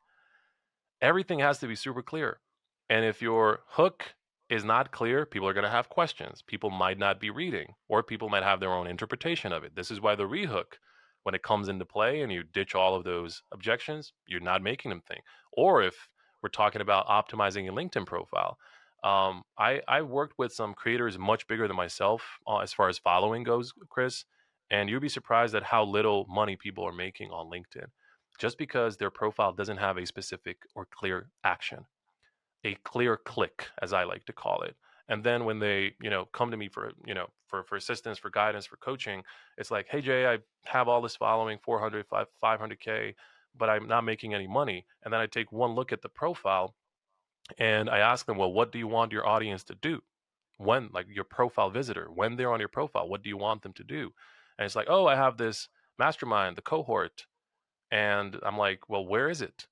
Everything has to be super clear. And if your hook is not clear, people are going to have questions. People might not be reading, or people might have their own interpretation of it. This is why the rehook, when it comes into play and you ditch all of those objections, you're not making them think. Or if we're talking about optimizing your LinkedIn profile, I worked with some creators much bigger than myself as far as following goes, Chris, and you'd be surprised at how little money people are making on LinkedIn just because their profile doesn't have a specific or clear action, a clear click, as I like to call it. And then when they, come to me for, for assistance, for guidance, for coaching, it's like, hey, Jay, I have all this following, 400, 500K, but I'm not making any money. And then I take one look at the profile and I ask them, well, what do you want your audience to do? When, like your profile visitor, when they're on your profile, what do you want them to do? And it's like, oh, I have this mastermind, the cohort. And I'm like, well, where is it?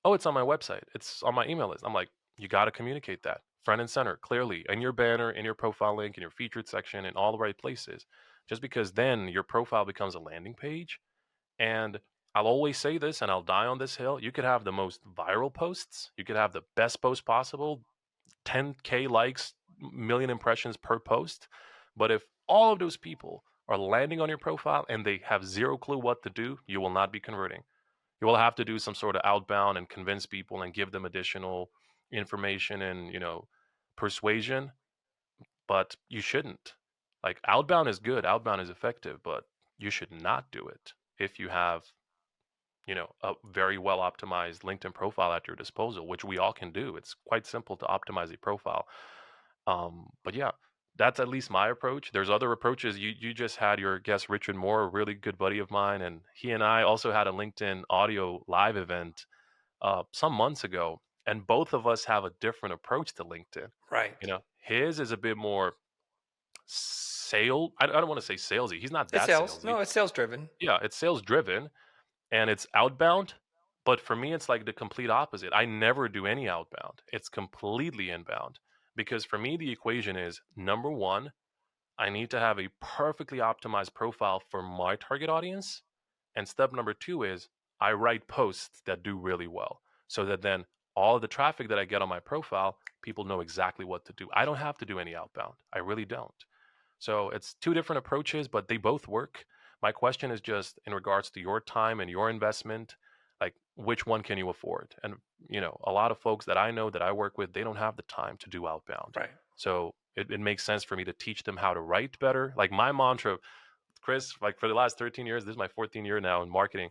Oh, it's on my website. It's on my email list. I'm like, you got to communicate that front and center clearly in your banner, in your profile link, in your featured section, in all the right places. Just because then your profile becomes a landing page. And I'll always say this and I'll die on this hill. You could have the most viral posts, you could have the best post possible, 10K likes, million impressions per post. But if all of those people are landing on your profile and they have zero clue what to do, you will not be converting. You will have to do some sort of outbound and convince people and give them additional information and persuasion, but you shouldn't. Like outbound is good, outbound is effective, but you should not do it if you have a very well optimized LinkedIn profile at your disposal, which we all can do. It's quite simple to optimize a profile. But yeah, that's at least my approach. There's other approaches. You just had your guest Richard Moore, a really good buddy of mine, and he and I also had a LinkedIn audio live event some months ago, and both of us have a different approach to LinkedIn. Right. His is a bit more sale. I don't want to say salesy. He's not It's that sales. salesy. No, it's sales driven. Yeah, it's sales driven and it's outbound. But for me, it's like the complete opposite. I never do any outbound. It's completely inbound because for me, the equation is number one, I need to have a perfectly optimized profile for my target audience. And step number two is I write posts that do really well so that then all of the traffic that I get on my profile, people know exactly what to do. I don't have to do any outbound. I really don't. So it's two different approaches, but they both work. My question is just in regards to your time and your investment. Like, which one can you afford? And, a lot of folks that I know that I work with, they don't have the time to do outbound. Right. So it makes sense for me to teach them how to write better. Like my mantra, Chris, like for the last 13 years, this is my 14th year now in marketing.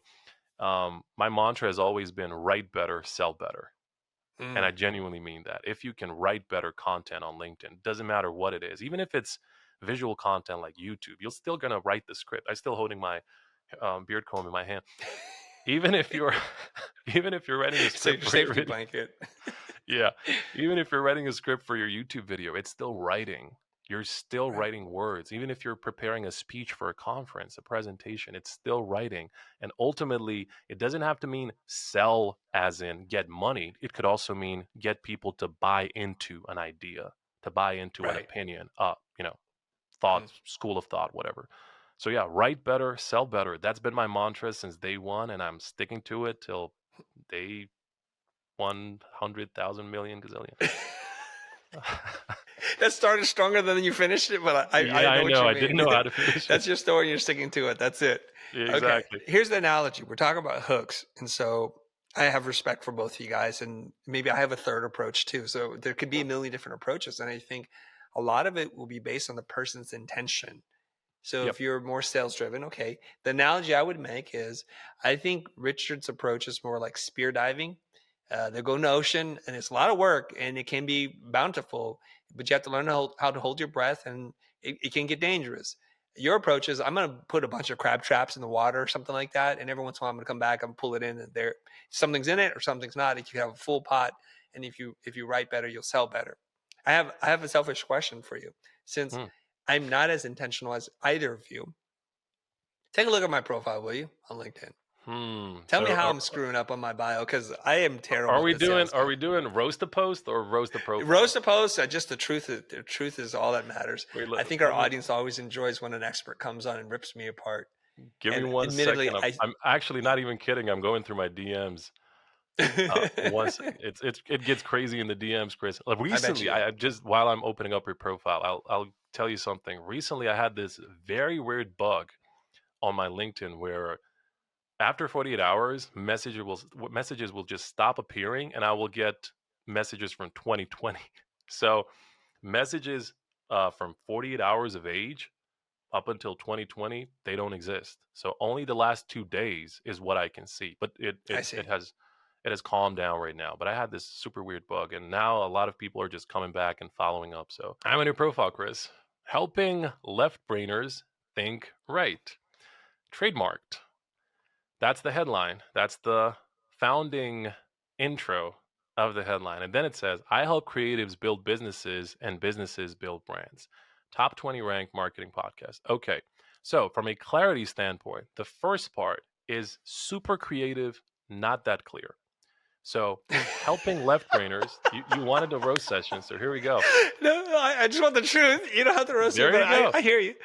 My mantra has always been write better, sell better. And Mm, I genuinely mean that. If you can write better content on LinkedIn, doesn't matter what it is, even if it's visual content like YouTube, you're still gonna write the script. I'm still holding my beard comb in my hand. Even if you're, even if you're writing a so script your for your safety video, blanket. yeah, even if you're writing a script for your YouTube video, it's still writing. You're still Right. writing words. Even if you're preparing a speech for a conference, a presentation, it's still writing. And ultimately, it doesn't have to mean sell as in get money. It could also mean get people to buy into an idea, to buy into an Right. opinion, Mm. thought, school of thought, whatever. So yeah, write better, sell better. That's been my mantra since day one, and I'm sticking to it till day 100,000 million gazillion. That started stronger than you finished it, but I Yeah, I know what know. you I didn't mean. know how to finish it. That's your story. You're sticking to it. That's it. Yeah, Okay. exactly. Here's the analogy. We're talking about hooks. And so I have respect for both of you guys. And maybe I have a third approach too. So there could be a million different approaches. And I think a lot of it will be based on the person's intention. So Yep. if you're more sales driven, okay. The analogy I would make is I think Richard's approach is more like spear diving. They go in the ocean and it's a lot of work and it can be bountiful, but you have to learn how to hold your breath and it can get dangerous. Your approach is I'm going to put a bunch of crab traps in the water or something like that. And every once in a while I'm going to come back and pull it in and there something's in it or something's not. If you have a full pot and if you write better, you'll sell better. I have a selfish question for you. Since Hmm. I'm not as intentional as either of you. Take a look at my profile, will you, on LinkedIn? Tell me So how I'm screwing up on my bio because I am are terrible at we the doing sales are game. we doing roast a post or roast a profile? Roast a post, just the truth is all that matters. Wait, I think our let me audience always enjoys when an expert comes on and rips me apart. give me And one admittedly, second. I'm actually not even kidding. I'm going through my DMs. One second. It gets crazy in the DMs, Chris. I bet Recently, you. I just while I'm opening up your profile, I'll tell you something. Recently, I had this very weird bug on my LinkedIn where after 48 hours, messages will just stop appearing, and I will get messages from 2020. So messages from 48 hours of age up until 2020, they don't exist. So only the last 2 days is what I can see. But it I it see. it has it has calmed down right now. But I had this super weird bug, and now a lot of people are just coming back and following up. So I'm a new profile, Chris. Helping left brainers think right. Trademarked. That's the headline. That's the founding intro of the headline. And then it says, I help creatives build businesses and businesses build brands. Top 20 ranked marketing podcast. Okay. So, from a clarity standpoint, the first part is super creative, not that clear. So, helping left brainers, you wanted a roast session. So, here we go. No, I just want the truth. You don't have to roast me, There but you I, go. I hear you.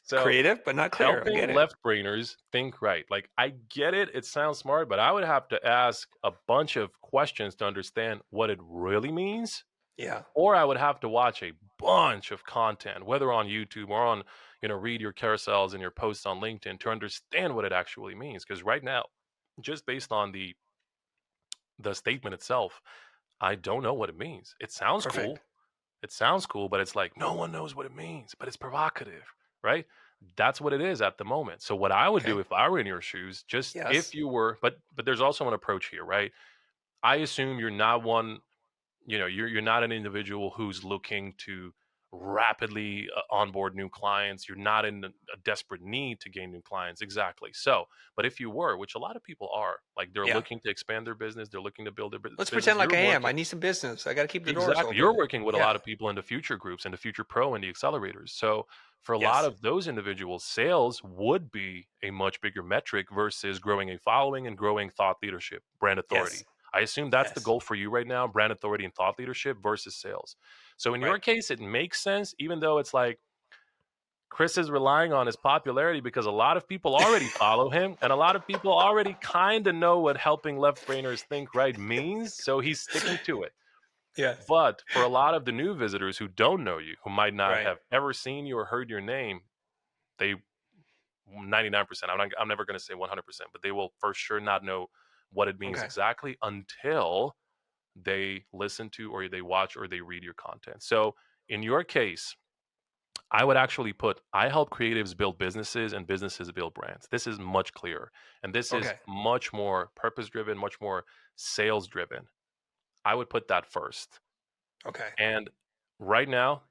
So, Creative, but not clear. I helping get it. left brainers think right. Like, I get it. It sounds smart, but I would have to ask a bunch of questions to understand what it really means. Yeah. Or I would have to watch a bunch of content, whether on YouTube or on, read your carousels and your posts on LinkedIn to understand what it actually means. Because right now, just based on the statement itself, I don't know what it means. It sounds Perfect. cool. It sounds cool, but it's like no one knows what it means, but it's provocative, right? That's what it is at the moment. So what I would do Okay. if I were in your shoes, just if Yes. you were, but there's also an approach here, right? I assume you're not one, you're not an individual who's looking to rapidly onboard new clients. You're not in a desperate need to gain new clients. Exactly. So, but if you were, which a lot of people are, like they're Yeah. looking to expand their business, they're looking to build their Let's business, pretend like you're I am. working. I need some business. I got to keep the doors Exactly. You're open. working with a lot Yeah. of people in the future groups and the future pro and the accelerators. So for a lot Yes. of those individuals, sales would be a much bigger metric versus growing a following and growing thought leadership, brand Yes. authority. I assume that's the Yes. goal for you right now, brand authority and thought leadership versus sales. So in your Right. case, it makes sense, even though it's like Chris is relying on his popularity because a lot of people already follow him and a lot of people already kind of know what helping left brainers think right means. So he's sticking to it. Yes. But for a lot of the new visitors who don't know you, who might not Right. have ever seen you or heard your name, they 99%, I'm never going to say 100%, but they will for sure not know what it means Okay. exactly until they listen to or they watch or they read your content. So in your case, I would actually put I help creatives build businesses and businesses build brands. This is much clearer. And this is Okay. much more purpose driven, much more sales driven. I would put that first. Okay. And right now,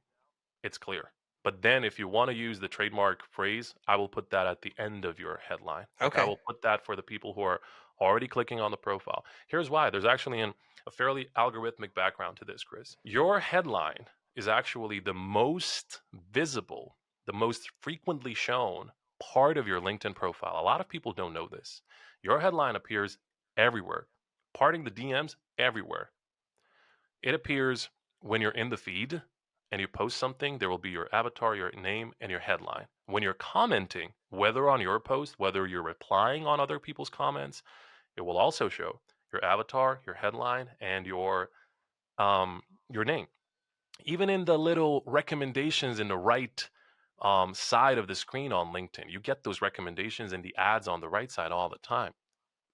it's clear. But then if you want to use the trademark phrase, I will put that at the end of your headline. Like I Okay. will put that for the people who are already clicking on the profile. Here's why. There's actually a fairly algorithmic background to this, Chris. Your headline is actually the most visible, the most frequently shown part of your LinkedIn profile. A lot of people don't know this. Your headline appears everywhere, parting the DMs everywhere. It appears when you're in the feed and you post something, there will be your avatar, your name, and your headline. When you're commenting, whether on your post, whether you're replying on other people's comments, it will also show your avatar, your headline, and your name. Even in the little recommendations in the right side of the screen on LinkedIn, you get those recommendations and the ads on the right side all the time.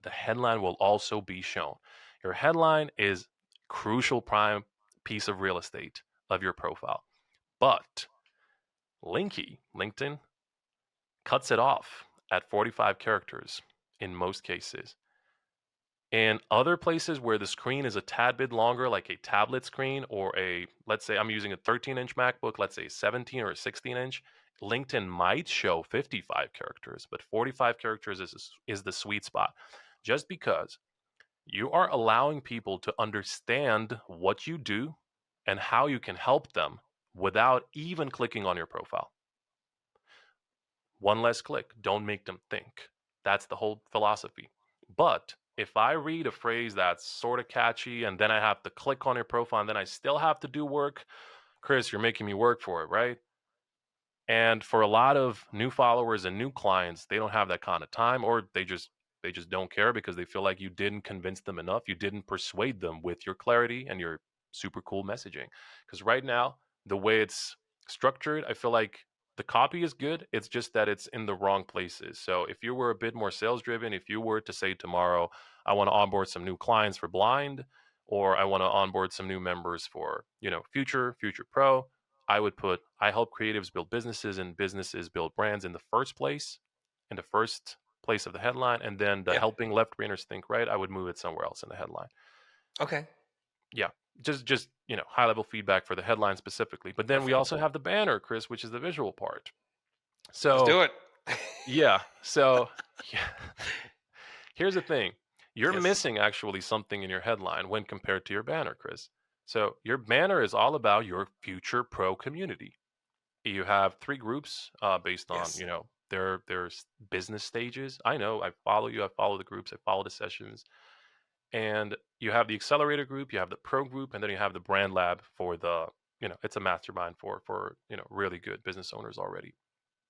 The headline will also be shown. Your headline is crucial prime piece of real estate of your profile. But LinkedIn cuts it off at 45 characters in most cases. In other places where the screen is a tad bit longer, like a tablet screen or let's say I'm using a 13-inch MacBook, let's say 17 or a 16-inch, LinkedIn might show 55 characters, but 45 characters is the sweet spot. Just because you are allowing people to understand what you do and how you can help them without even clicking on your profile. One less click, don't make them think. That's the whole philosophy. But if I read a phrase that's sort of catchy and then I have to click on your profile and then I still have to do work, Chris, you're making me work for it, right? And for a lot of new followers and new clients, they don't have that kind of time or they just don't care because they feel like you didn't convince them enough. You didn't persuade them with your clarity and your super cool messaging. Because right now, the way it's structured, I feel like the copy is good. It's just that it's in the wrong places. So if you were a bit more sales driven, if you were to say tomorrow, I want to onboard some new clients for Blind, or I want to onboard some new members for, Future Pro, I would put I help creatives build businesses and businesses build brands in the first place, in the first place of the headline, and then the Yeah. helping left brainers think right, I would move it somewhere else in the headline. Okay. Yeah. Just, high level feedback for the headline specifically. But then we Perfect. also have the banner, Chris, which is the visual part. Let's So, do it. yeah. So, yeah. Here's the thing. You're Yes. missing actually something in your headline when compared to your banner, Chris. So, your banner is all about your future pro community. You have three groups based on Yes. there's business stages. I know I follow you. I follow the groups. I follow the sessions, and you have the accelerator group. You have the pro group, and then you have the brand lab for the it's a mastermind for really good business owners already.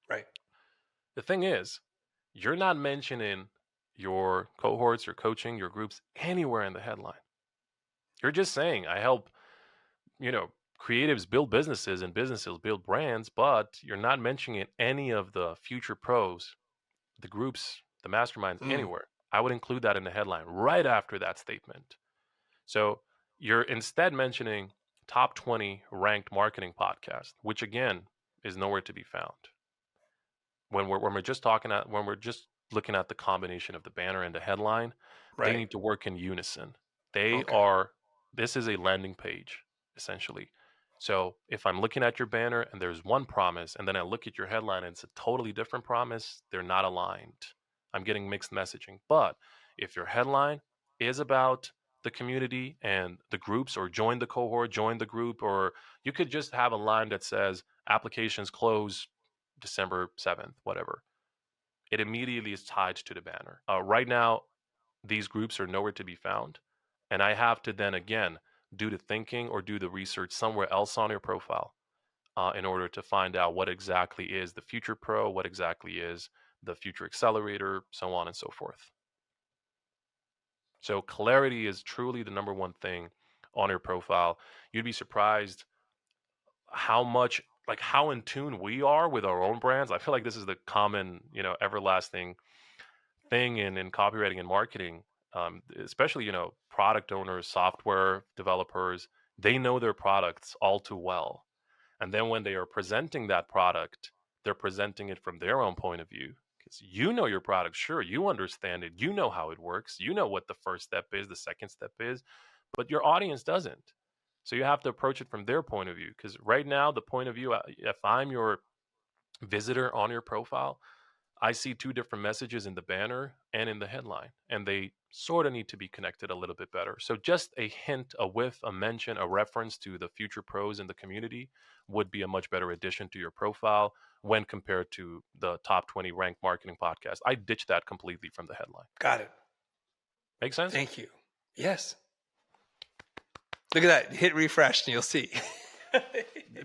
Right. The thing is, you're not mentioning your cohorts, your coaching, your groups anywhere in the headline. You're just saying I help you know, creatives build businesses and businesses build brands, but you're not mentioning any of the future pros, the groups, the masterminds Mm. anywhere. I would include that in the headline right after that statement. So you're instead mentioning top 20 ranked marketing podcast, which again is nowhere to be found. When we're just looking at the combination of the banner and the headline, they Right. need to work in unison. They Okay. are this is a landing page essentially. So if I'm looking at your banner and there's one promise and then I look at your headline and it's a totally different promise, they're not aligned. I'm getting mixed messaging. But if your headline is about the community and the groups or join the cohort, join the group, or you could just have a line that says applications close December 7th, whatever. It immediately is tied to the banner. Right now, these groups are nowhere to be found. And I have to then again do the thinking or do the research somewhere else on your profile in order to find out what exactly is the Future Pro, what exactly is the Future Accelerator, so on and so forth. So clarity is truly the number one thing on your profile. You'd be surprised how much like how in tune we are with our own brands. I feel like this is the common, everlasting thing in copywriting and marketing. especially, product owners, software developers, they know their products all too well. And then when they are presenting that product, they're presenting it from their own point of view. Because you know your product, sure, you understand it, you know how it works, you know what the first step is, the second step is, but your audience doesn't. So you have to approach it from their point of view. Because right now, the point of view, if I'm your visitor on your profile, I see two different messages in the banner and in the headline, and they sort of need to be connected a little bit better. So, just a hint, a whiff, a mention, a reference to the future pros in the community would be a much better addition to your profile when compared to the top 20 ranked marketing podcast. I ditched that completely from the headline. Got it. Make sense? Thank you. Yes. Look at that. Hit refresh and you'll see.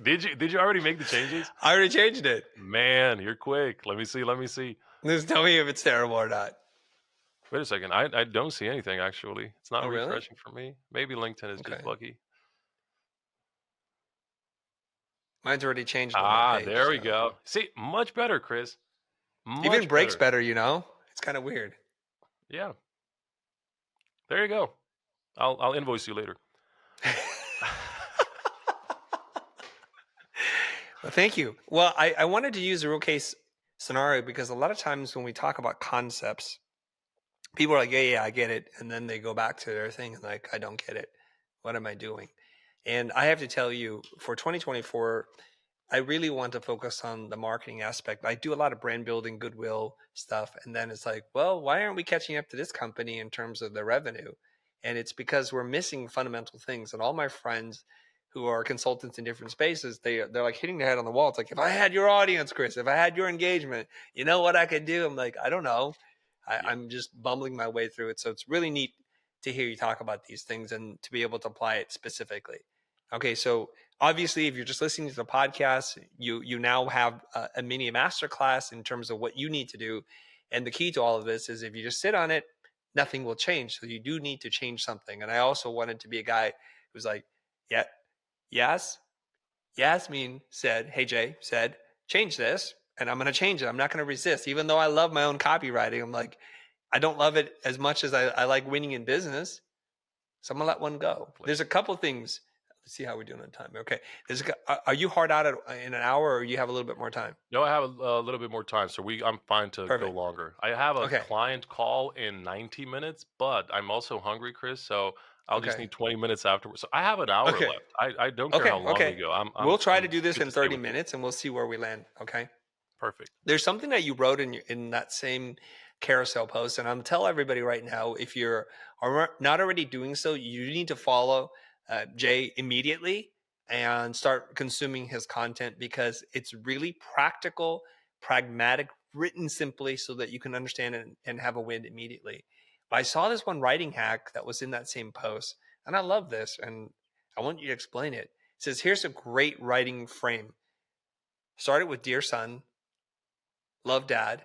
Did you already make the changes? I already changed it. Man, you're quick. Let me see. Just tell me if it's terrible or not. Wait a second. I don't see anything actually. It's not Oh, really? refreshing for me. Maybe LinkedIn is just Okay. buggy. Mine's already changed on my Ah, page. there we So go. See, much better, Chris. even Much breaks better. better, you know? It's kind of weird. Yeah. There you go. I'll invoice you later. Well, thank you. Well, I wanted to use a real case scenario because a lot of times when we talk about concepts, people are like, yeah, I get it. And then they go back to their thing and like, I don't get it. What am I doing? And I have to tell you, for 2024, I really want to focus on the marketing aspect. I do a lot of brand building, goodwill stuff. And then it's like, well, why aren't we catching up to this company in terms of the revenue? And it's because we're missing fundamental things. And all my friends who are consultants in different spaces, they're like hitting their head on the wall. It's like, if I had your audience, Chris, if I had your engagement, you know what I could do? I'm like, I don't know. Yeah. I'm just bumbling my way through it. So it's really neat to hear you talk about these things and to be able to apply it specifically. Okay, so obviously, if you're just listening to the podcast, you now have a mini masterclass in terms of what you need to do. And the key to all of this is if you just sit on it, nothing will change. So you do need to change something. And I also wanted to be a guy who's like, yeah, yes, Yasmin said, hey Jay said, change this, and I'm going to change it. I'm not going to resist, even though I love my own copywriting. I'm like, I don't love it as much as I like winning in business. So I'm gonna let one go. Exactly. There's a couple things. Let's see how we're doing on time. Okay. Are you hard out in an hour, or you have a little bit more time? No, I have a little bit more time, so I'm fine to go Perfect. longer. I have a Okay. client call in 90 minutes, but I'm also hungry, Chris, so I'll just Okay. need 20 minutes afterwards. So I have an hour Okay. left. I don't care how Okay. long we Okay. go. We'll try to I'm do this good in to stay 30 with you. minutes, and we'll see where we land. Okay. Perfect. There's something that you wrote in that same carousel post, and I'm gonna tell everybody right now, if you're not already doing so, you need to follow Jay immediately and start consuming his content because it's really practical, pragmatic, written simply so that you can understand it and have a win immediately. But I saw this one writing hack that was in that same post, and I love this, and I want you to explain it. It says, here's a great writing frame. Start it with Dear Son, Love Dad,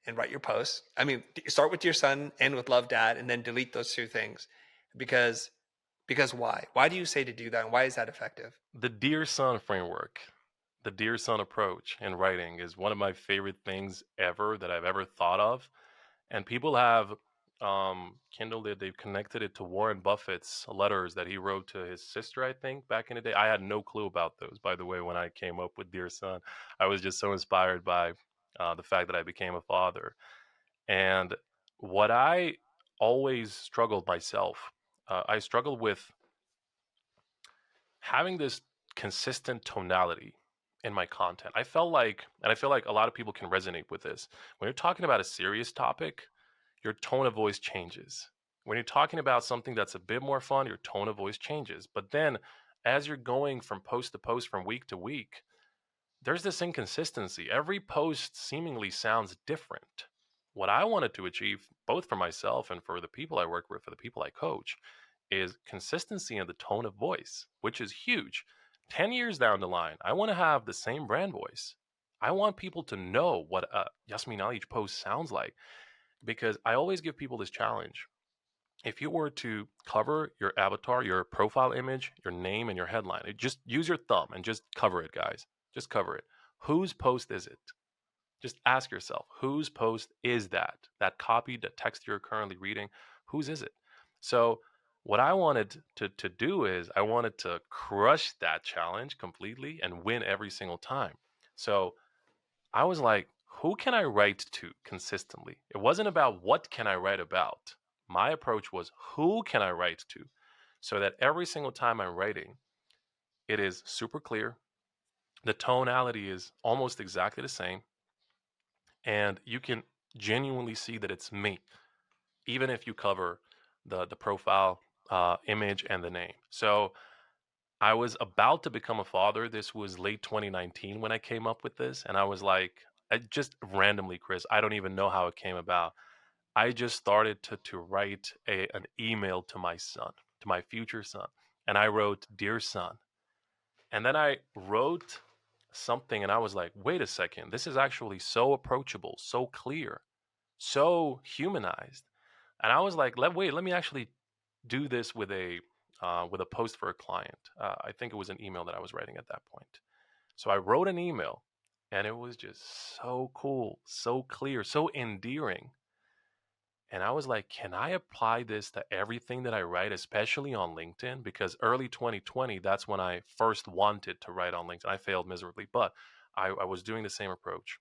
and write your posts. I mean, start with your son, end with love dad, and then delete those two things. Because why? Why do you say to do that? And why is that effective? The Dear Son framework, the Dear Son approach in writing is one of my favorite things ever that I've ever thought of. And people have kindled it. They've connected it to Warren Buffett's letters that he wrote to his sister, I think, back in the day. I had no clue about those, by the way, when I came up with Dear Son. I was just so inspired by the fact that I became a father. And what I always struggled myself, I struggled with having this consistent tonality in my content. I felt like, and I feel like a lot of people can resonate with this. When you're talking about a serious topic, your tone of voice changes. When you're talking about something that's a bit more fun, your tone of voice changes. But then as you're going from post to post, from week to week, there's this inconsistency. Every post seemingly sounds different. What I wanted to achieve, both for myself and for the people I work with, for the people I coach, is consistency in the tone of voice, which is huge. 10 years down the line, I want to have the same brand voice. I want people to know what a Yasmin Ali post sounds like because I always give people this challenge. If you were to cover your avatar, your profile image, your name, and your headline, just use your thumb and just cover it, guys. Just cover it. Whose post is it? Just ask yourself, whose post is that? That copy, that text you're currently reading, Whose is it? So what I wanted to do is I wanted to crush that challenge completely and win every single time. So I was like, who can I write to consistently? It wasn't about what can I write about. My approach was who can I write to so that every single time I'm writing, it is super clear. The tonality is almost exactly the same. And you can genuinely see that it's me, even if you cover the profile image and the name. So I was about to become a father. This was late 2019 when I came up with this. And I was like, I just randomly, Chris, I don't even know how it came about. I just started to write an email to my son, to my future son. And I wrote, Dear son. And then I wrote something and I was like, wait a second, this is actually so approachable, so clear, so humanized. And I was like, let me actually do this with a post for a client. I think it was an email that I was writing at that point. So I wrote an email and it was just so cool, so clear, so endearing. And I was like, can I apply this to everything that I write, especially on LinkedIn? Because early 2020, that's when I first wanted to write on LinkedIn. I failed miserably, but I was doing the same approach.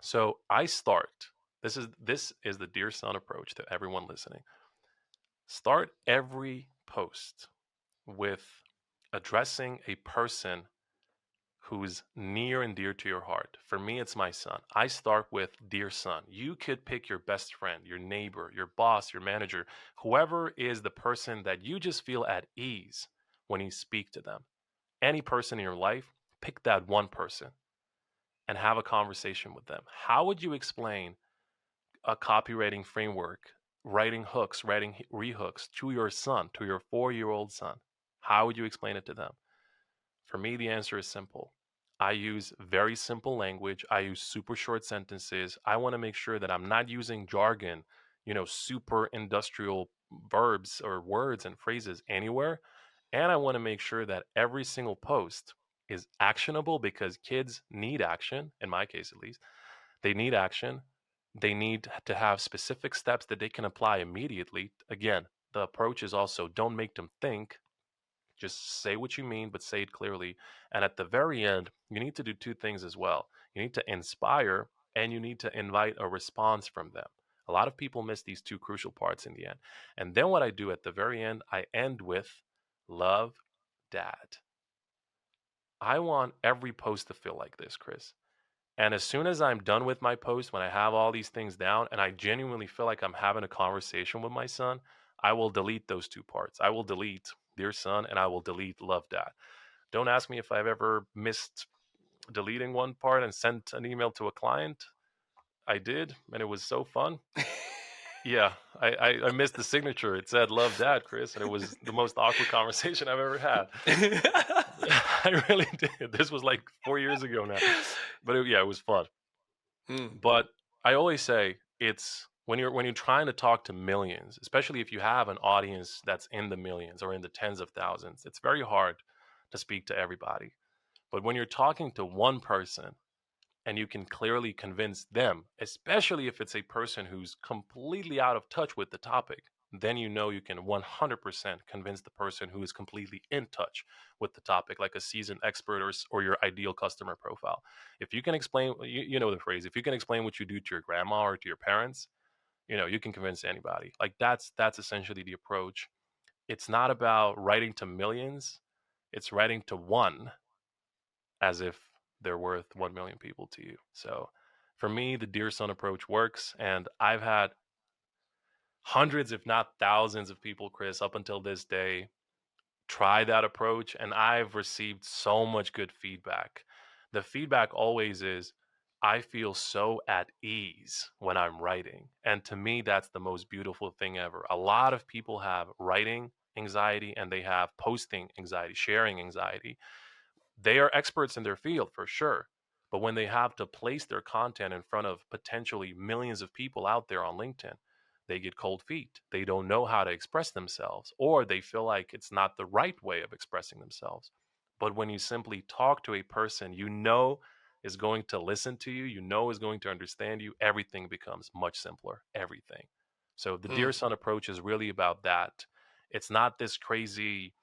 So I start. This is the dear son approach to everyone listening. Start every post with addressing a person who's near and dear to your heart. For me, it's my son. I start with Dear son. You could pick your best friend, your neighbor, your boss, your manager, whoever is the person that you just feel at ease when you speak to them. Any person in your life, pick that one person and have a conversation with them. How would you explain a copywriting framework, writing hooks, writing rehooks to your son, to your 4-year-old son? How would you explain it to them? For me, the answer is simple. I use very simple language. I use super short sentences. I want to make sure that I'm not using jargon, super industrial verbs or words and phrases anywhere. And I want to make sure that every single post is actionable because kids need action, in my case at least. They need action. They need to have specific steps that they can apply immediately. Again, the approach is also don't make them think, just say what you mean, but say it clearly. And at the very end, you need to do two things as well. You need to inspire and you need to invite a response from them. A lot of people miss these two crucial parts in the end. And then what I do at the very end, I end with love, dad. I want every post to feel like this, Chris. And as soon as I'm done with my post, when I have all these things down and I genuinely feel like I'm having a conversation with my son, I will delete those two parts. I will delete Dear Son and I will delete Love Dad. Don't ask me if I've ever missed deleting one part and sent an email to a client. I did, and it was so fun. Yeah, I missed the signature. It said Love Dad, Chris, and it was the most awkward conversation I've ever had. I really did. This was like 4 years ago now. But yeah, it was fun. Mm. But I always say it's when you're trying to talk to millions, especially if you have an audience that's in the millions or in the tens of thousands, it's very hard to speak to everybody. But when you're talking to one person and you can clearly convince them, especially if it's a person who's completely out of touch with the topic, then you can 100% convince the person who is completely in touch with the topic, like a seasoned expert or your ideal customer profile. If you can explain, you know the phrase, if you can explain what you do to your grandma or to your parents, you can convince anybody. Like that's essentially the approach. It's not about writing to millions, it's writing to one as if they're worth 1 million people to you. So for me, the Dear Son approach works. And I've had hundreds, if not thousands of people, Chris, up until this day, try that approach. And I've received so much good feedback. The feedback always is, I feel so at ease when I'm writing. And to me, that's the most beautiful thing ever. A lot of people have writing anxiety and they have posting anxiety, sharing anxiety. They are experts in their field for sure. But when they have to place their content in front of potentially millions of people out there on LinkedIn, they get cold feet. They don't know how to express themselves, or they feel like it's not the right way of expressing themselves. But when you simply talk to a person is going to listen to you, is going to understand you, everything becomes much simpler. Everything. So the Mm. dear son approach is really about that. It's not this crazy,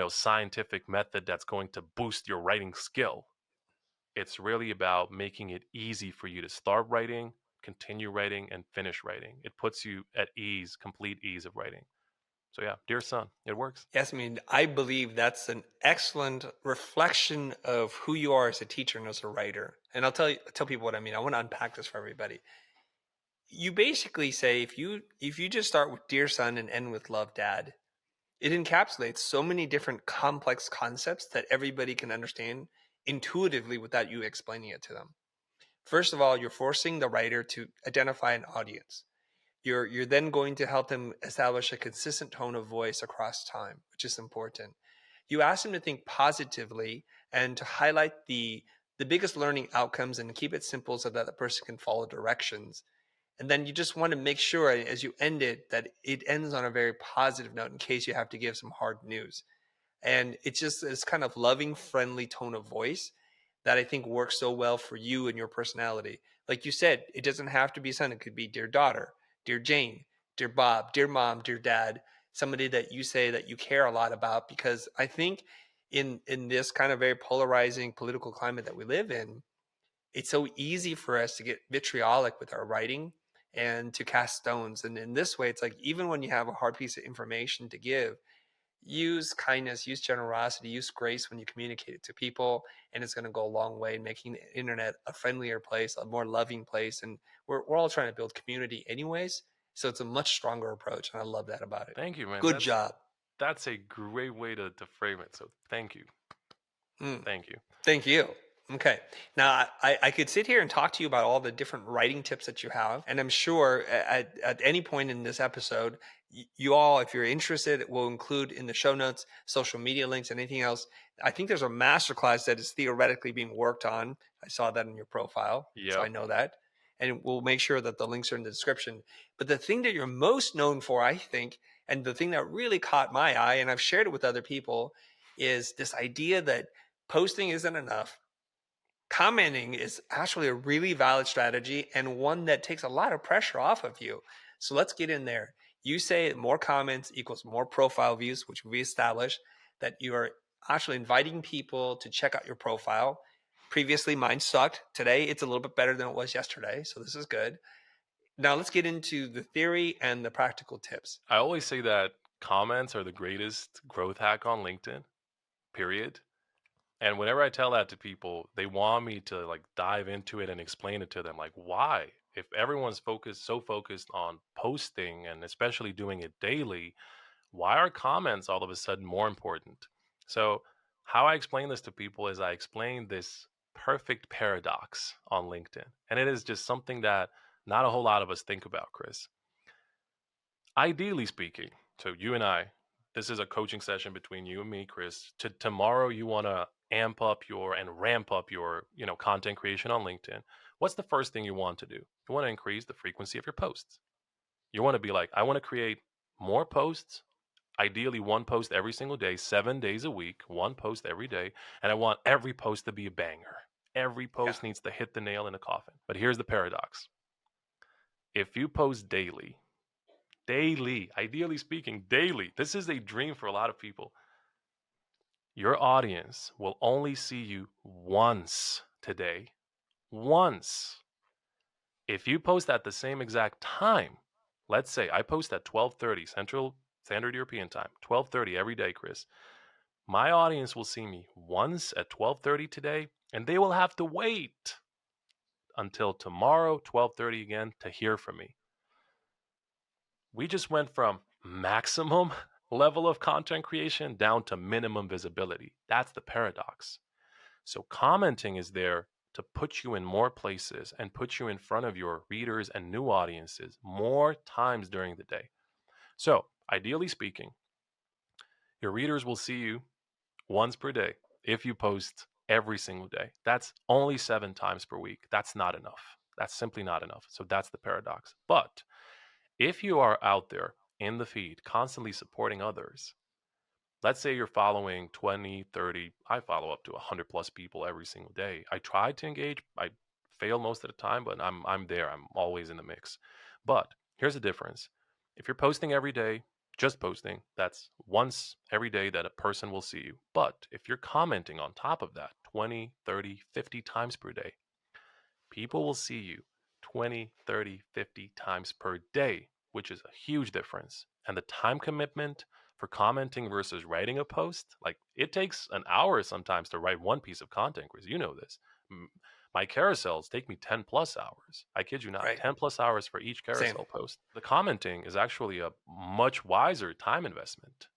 scientific method that's going to boost your writing skill. It's really about making it easy for you to start writing, continue writing, and finish writing. It puts you at ease, complete ease of writing. So yeah, dear son, it works. Yes, I mean, I believe that's an excellent reflection of who you are as a teacher and as a writer. And tell people what I mean. I want to unpack this for everybody. You basically say if you just start with dear son and end with love dad, it encapsulates so many different complex concepts that everybody can understand intuitively without you explaining it to them. First of all, you're forcing the writer to identify an audience. You're then going to help them establish a consistent tone of voice across time, which is important. You ask them to think positively and to highlight the biggest learning outcomes and keep it simple so that the person can follow directions. And then you just want to make sure as you end it that it ends on a very positive note in case you have to give some hard news. And it's just this kind of loving, friendly tone of voice that I think works so well for you and your personality. Like you said, it doesn't have to be a son. It could be dear daughter, dear Jane, dear Bob, dear mom, dear dad, somebody that you say that you care a lot about. Because I think in this kind of very polarizing political climate that we live in, it's so easy for us to get vitriolic with our writing and to cast stones. And in this way, it's like even when you have a hard piece of information to give, use kindness, use generosity, use grace when you communicate it to people, and it's going to go a long way in making the internet a friendlier place, a more loving place. And we're all trying to build community, anyways. So it's a much stronger approach, and I love that about it. Thank you, man. Good That's job. that's a great way to frame it. So thank you. Mm. Thank you. Thank you. Okay. Now, I could sit here and talk to you about all the different writing tips that you have. And I'm sure at any point in this episode, you all, if you're interested, will include in the show notes, social media links, and anything else. I think there's a masterclass that is theoretically being worked on. I saw that in your profile. So I Yep. know that. And we'll make sure that the links are in the description. But the thing that you're most known for, I think, and the thing that really caught my eye, and I've shared it with other people, is this idea that posting isn't enough. Commenting is actually a really valid strategy and one that takes a lot of pressure off of you. So let's get in there. You say more comments equals more profile views, which we established that you are actually inviting people to check out your profile. Previously, mine sucked. Today, it's a little bit better than it was yesterday. So this is good. Now, let's get into the theory and the practical tips. I always say that comments are the greatest growth hack on LinkedIn, period. And whenever I tell that to people, they want me to like dive into it and explain it to them. Like, why? If everyone's focused on posting and especially doing it daily, why are comments all of a sudden more important? So, how I explain this to people is I explain this perfect paradox on LinkedIn. And it is just something that not a whole lot of us think about, Chris. Ideally speaking, so you and I, this is a coaching session between you and me, Chris. Tomorrow you want to amp up your and ramp up your, content creation on LinkedIn. What's the first thing you want to do? You want to increase the frequency of your posts. You want to be like, I want to create more posts, ideally one post every single day, 7 days a week, one post every day, and I want every post to be a banger. Every Yeah. post needs to hit the nail in the coffin. But here's the paradox. If you post daily, ideally speaking, daily. This is a dream for a lot of people. Your audience will only see you once today. Once. If you post at the same exact time, let's say I post at 12:30 Central Standard European Time, 12:30 every day, Chris. My audience will see me once at 12:30 today, and they will have to wait until tomorrow 12:30 again to hear from me. We just went from maximum level of content creation down to minimum visibility. That's the paradox. So, commenting is there to put you in more places and put you in front of your readers and new audiences more times during the day. So, ideally speaking, your readers will see you once per day if you post every single day. That's only 7 times per week. That's not enough. That's simply not enough. So, that's the paradox. But if you are out there in the feed constantly supporting others, let's say you're following 20, 30, I follow up to 100 plus people every single day. I try to engage. I fail most of the time, but I'm there. I'm always in the mix. But here's the difference. If you're posting every day, just posting, that's once every day that a person will see you. But if you're commenting on top of that 20, 30, 50 times per day, people will see you 20, 30, 50 times per day, which is a huge difference. And the time commitment for commenting versus writing a post, like it takes an hour sometimes to write one piece of content, Chris. You know this. My carousels take me 10 plus hours. I kid you not, Right. 10 plus hours for each Same. carousel post. The commenting is actually a much wiser time investment.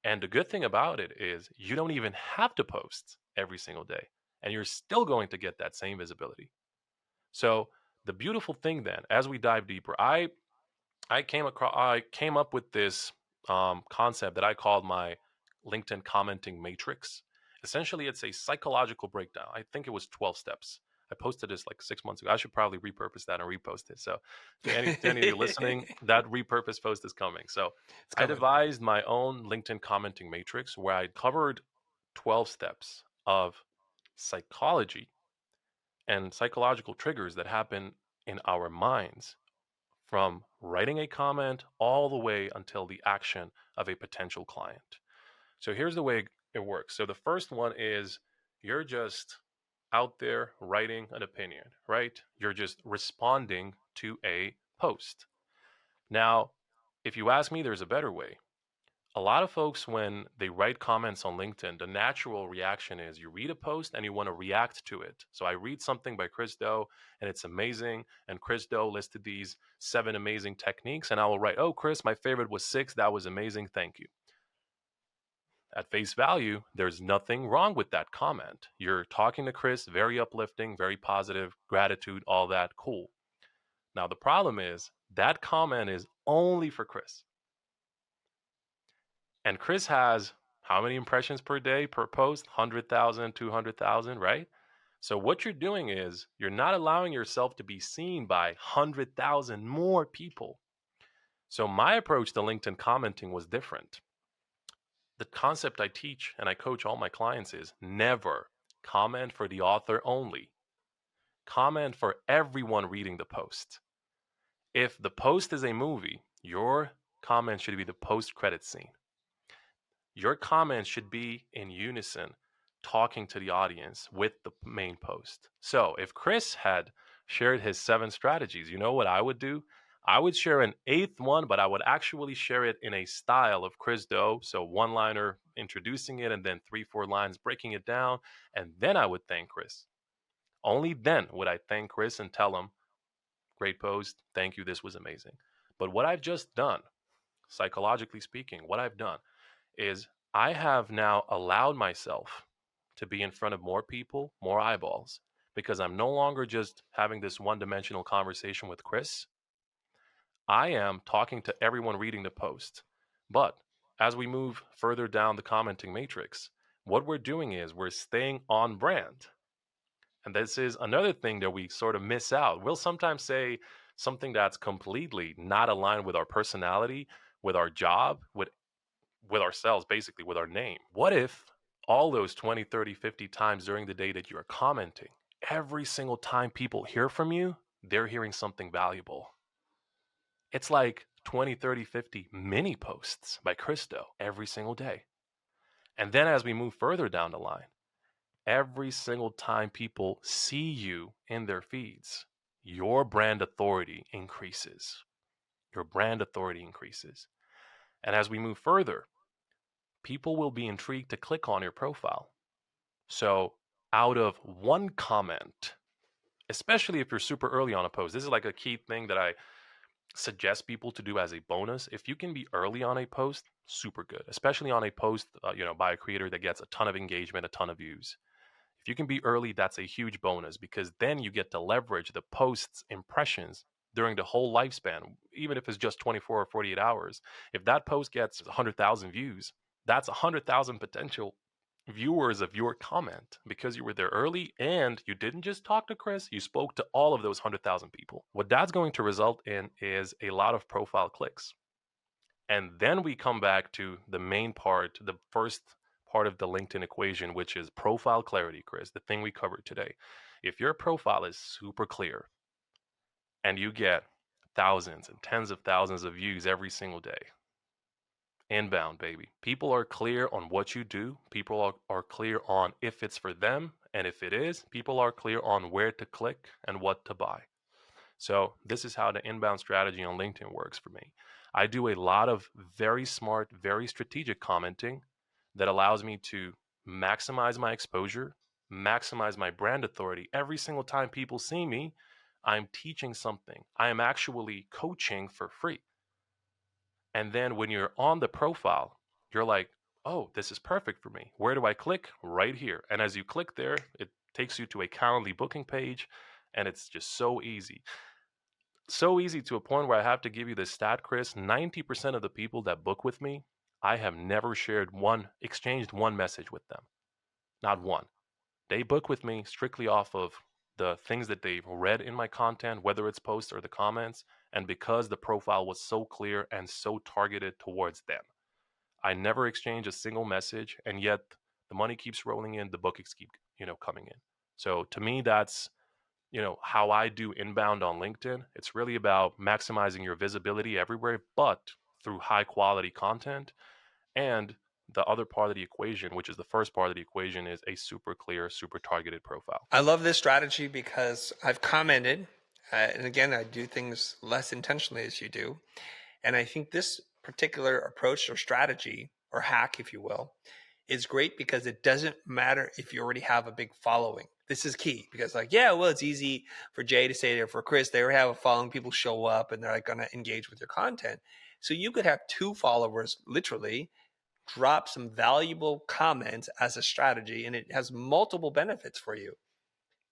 And the good thing about it is you don't even have to post every single day, and you're still going to get that same visibility. So the beautiful thing then, as we dive deeper, I came up with this concept that I called my LinkedIn commenting matrix. Essentially, it's a psychological breakdown. I think it was 12 steps. I posted this like 6 months ago. I should probably repurpose that and repost it. So, to any of you listening, It's that repurposed post is coming. So, I coming. devised my own LinkedIn commenting matrix where I covered 12 steps of psychology and psychological triggers that happen in our minds from writing a comment all the way until the action of a potential client. So here's the way it works. So the first one is you're just out there writing an opinion, right? You're just responding to a post. Now, if you ask me, there's a better way. A lot of folks, when they write comments on LinkedIn, the natural reaction is you read a post and you want to react to it. So I read something by Chris Do and it's amazing. And Chris Do listed these 7 amazing techniques. And I will write, oh, Chris, my favorite was 6. That was amazing. Thank you. At face value, there's nothing wrong with that comment. You're talking to Chris, very uplifting, very positive, gratitude, all that. Cool. Now, the problem is that comment is only for Chris. And Chris has how many impressions per day per post? 100,000, 200,000, right? So what you're doing is you're not allowing yourself to be seen by 100,000 more people. So my approach to LinkedIn commenting was different. The concept I teach and I coach all my clients is never comment for the author only. Comment for everyone reading the post. If the post is a movie, your comment should be the post credit scene. Your comments should be in unison, talking to the audience with the main post. So if Chris had shared his 7 strategies, you know what I would do? I would share an 8th one, but I would actually share it in a style of Chris Do. So one liner introducing it and then 3, 4 lines breaking it down. And then I would thank Chris. Only then would I thank Chris and tell him, great post. Thank you. This was amazing. But what I've just done, psychologically speaking, what I've done is I have now allowed myself to be in front of more people, more eyeballs, because I'm no longer just having this one dimensional conversation with Chris. I am talking to everyone reading the post. But as we move further down the commenting matrix, what we're doing is we're staying on brand. And this is another thing that we sort of miss out. We'll sometimes say something that's completely not aligned with our personality, with our job, with ourselves, basically with our name. What if all those 20, 30, 50 times during the day that you're commenting, every single time people hear from you, they're hearing something valuable? It's like 20, 30, 50 mini posts by Christo every single day. And then as we move further down the line, every single time people see you in their feeds, your brand authority increases. Your brand authority increases. And as we move further, people will be intrigued to click on your profile. So, out of one comment, especially if you're super early on a post, this is like a key thing that I suggest people to do as a bonus. If you can be early on a post, super good, especially on a post, by a creator that gets a ton of engagement, a ton of views. If you can be early, that's a huge bonus because then you get to leverage the post's impressions during the whole lifespan, even if it's just 24 or 48 hours. If that post gets 100,000 views, that's 100,000 potential viewers of your comment because you were there early and you didn't just talk to Chris, you spoke to all of those 100,000 people. What that's going to result in is a lot of profile clicks. And then we come back to the main part, the first part of the LinkedIn equation, which is profile clarity, Chris, the thing we covered today. If your profile is super clear and you get thousands and tens of thousands of views every single day. Inbound, baby. People are clear on what you do. People are clear on if it's for them. And if it is, people are clear on where to click and what to buy. So this is how the inbound strategy on LinkedIn works for me. I do a lot of very smart, very strategic commenting that allows me to maximize my exposure, maximize my brand authority. Every single time people see me, I'm teaching something. I am actually coaching for free. And then when you're on the profile, you're like, oh, this is perfect for me. Where do I click? Right here. And as you click there, it takes you to a Calendly booking page. And it's just so easy. So easy to a point where I have to give you this stat, Chris. 90% of the people that book with me, I have never exchanged one message with them. Not one. They book with me strictly off of the things that they've read in my content, whether it's posts or the comments, and because the profile was so clear and so targeted towards them. I never exchange a single message, and yet the money keeps rolling in, the bookings keep, coming in. So to me, that's, how I do inbound on LinkedIn. It's really about maximizing your visibility everywhere, but through high quality content. And the other part of the equation, which is the first part of the equation, is a super clear, super targeted profile. I love this strategy because I've commented, and again, I do things less intentionally as you do. And I think this particular approach or strategy or hack, if you will, is great because it doesn't matter if you already have a big following. This is key because, like, yeah, well, it's easy for Jay to say it, for Chris, they already have a following, people show up and they're like going to engage with your content. So you could have 2 followers literally drop some valuable comments as a strategy, and it has multiple benefits for you.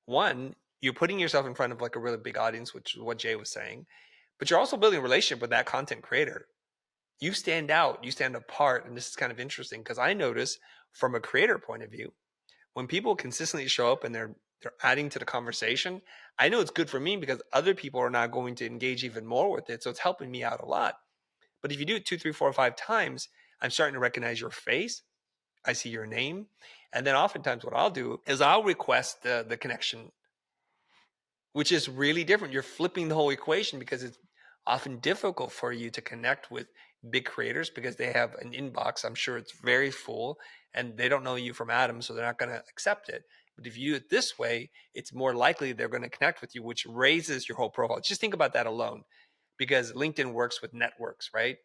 One, you're putting yourself in front of like a really big audience, which is what Jay was saying, but you're also building a relationship with that content creator. You stand out, you stand apart. And this is kind of interesting because I notice from a creator point of view, when people consistently show up and they're adding to the conversation, I know it's good for me because other people are now going to engage even more with it. So it's helping me out a lot. But if you do it 2, 3, 4, 5 times, I'm starting to recognize your face. I see your name. And then oftentimes what I'll do is I'll request the connection, which is really different. You're flipping the whole equation because it's often difficult for you to connect with big creators because they have an inbox. I'm sure it's very full and they don't know you from Adam, so they're not going to accept it. But if you do it this way, it's more likely they're going to connect with you, which raises your whole profile. Just think about that alone because LinkedIn works with networks, right?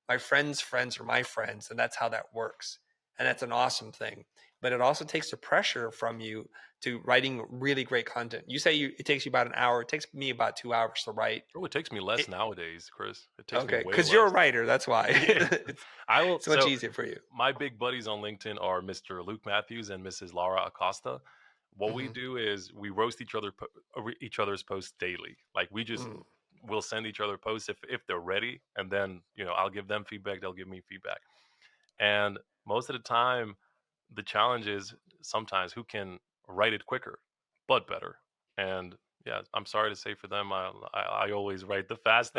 My friends' friends are my friends, and that's how that works. And that's an awesome thing. But it also takes the pressure from you to writing really great content. You say it takes you about an hour. It takes me about 2 hours to write. Oh, it takes me less It, nowadays, Chris. It takes me okay, way because you're a less. writer. That's why Yeah. I will. it's much So easier for you. my big buddies on LinkedIn are Mr. Luke Matthews and Mrs. Laura Acosta. What we Hmm. do is we roast each other's posts daily. Like we just Mm. will send each other posts if they're ready, and then I'll give them feedback. They'll give me feedback. And most of the time, the challenge is sometimes who can write it quicker, but better. And yeah, I'm sorry to say for them, I always write the fast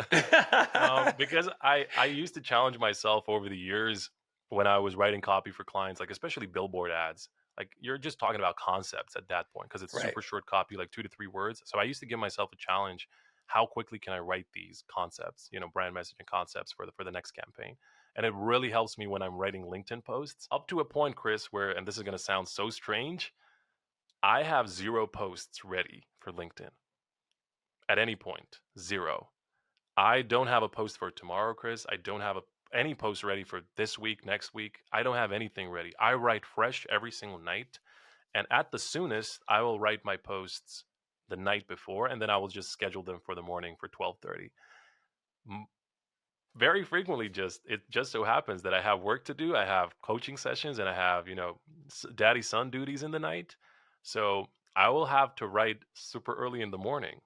because I used to challenge myself over the years when I was writing copy for clients, like especially billboard ads. Like you're just talking about concepts at that point because it's Right. super short copy, like 2 to 3 words. So I used to give myself a challenge: how quickly can I write these concepts, brand messaging concepts for the next campaign? And it really helps me when I'm writing LinkedIn posts up to a point, Chris, where, and this is going to sound so strange, I have 0 posts ready for LinkedIn at any point. 0. I don't have a post for tomorrow, Chris. I don't have any post ready for this week, next week. I don't have anything ready. I write fresh every single night. And at the soonest, I will write my posts the night before, and then I will just schedule them for the morning for 12:30. Very frequently, it just so happens that I have work to do. I have coaching sessions, and I have daddy son duties in the night. So I will have to write super early in the morning.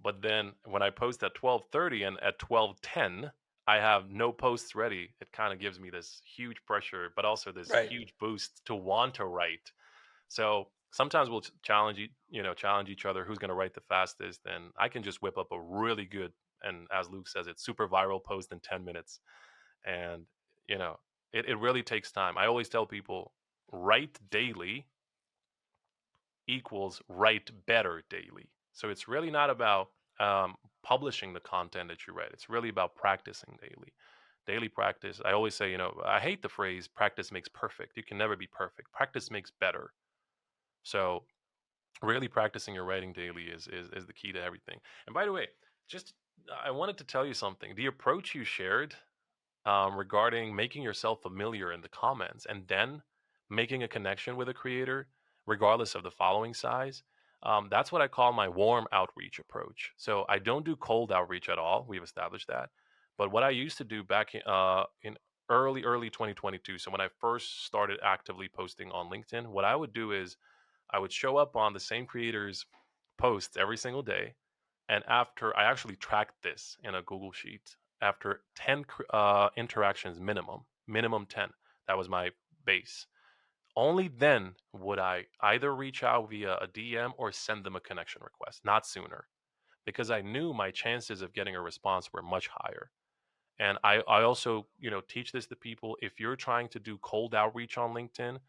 But then when I post at 12:30 and at 12:10 I have no posts ready, it kind of gives me this huge pressure, but also this Right. huge boost to want to write. So sometimes we'll challenge each other who's going to write the fastest, and I can just whip up a really good, and as Luke says, it's super viral post in 10 minutes. And you know, it really takes time. I always tell people write daily equals write better daily. So it's really not about publishing the content that you read. It's really about practicing daily. Daily practice. I always say, I hate the phrase practice makes perfect. You can never be perfect. Practice makes better. So really practicing your writing daily is the key to everything. And by the way, just I wanted to tell you something. The approach you shared regarding making yourself familiar in the comments and then making a connection with a creator, regardless of the following size. That's what I call my warm outreach approach. So I don't do cold outreach at all. We've established that. But what I used to do back in early 2022, so when I first started actively posting on LinkedIn, what I would do is I would show up on the same creators' posts every single day. And after I actually tracked this in a Google Sheet, after 10 interactions minimum 10, that was my base. Only then would I either reach out via a DM or send them a connection request, not sooner, because I knew my chances of getting a response were much higher. And I also, teach this to people. If you're trying to do cold outreach on LinkedIn,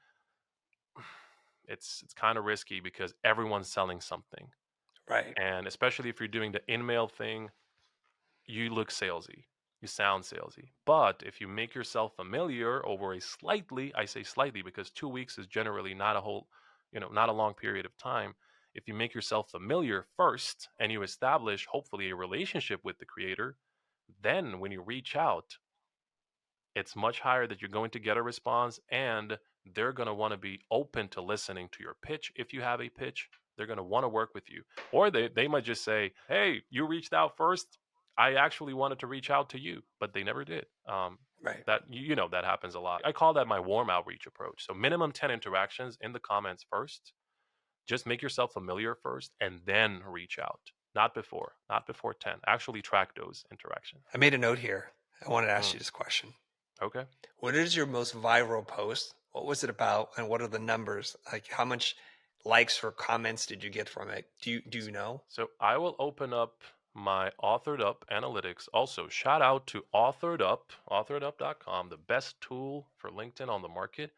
it's kind of risky because everyone's selling something. Right. And especially if you're doing the in-mail thing, you look salesy. You sound salesy. But if you make yourself familiar over a slightly, I say slightly because 2 weeks is generally not a whole, not a long period of time. If you make yourself familiar first and you establish hopefully a relationship with the creator, then when you reach out, it's much higher that you're going to get a response, and they're going to want to be open to listening to your pitch. If you have a pitch, they're going to want to work with you. Or they might just say, hey, you reached out first. I actually wanted to reach out to you, but they never did. Right. That happens a lot. I call that my warm outreach approach. So minimum 10 interactions in the comments first. Just make yourself familiar first and then reach out. Not before 10. Actually track those interactions. I made a note here. I wanted to ask Mm, you this question. okay. What is your most viral post? What was it about? And what are the numbers? Like how much likes or comments did you get from it? Do you know? So I will open up my Authored Up analytics. Also, shout out to Authored Up, authoredup.com, the best tool for LinkedIn on the market.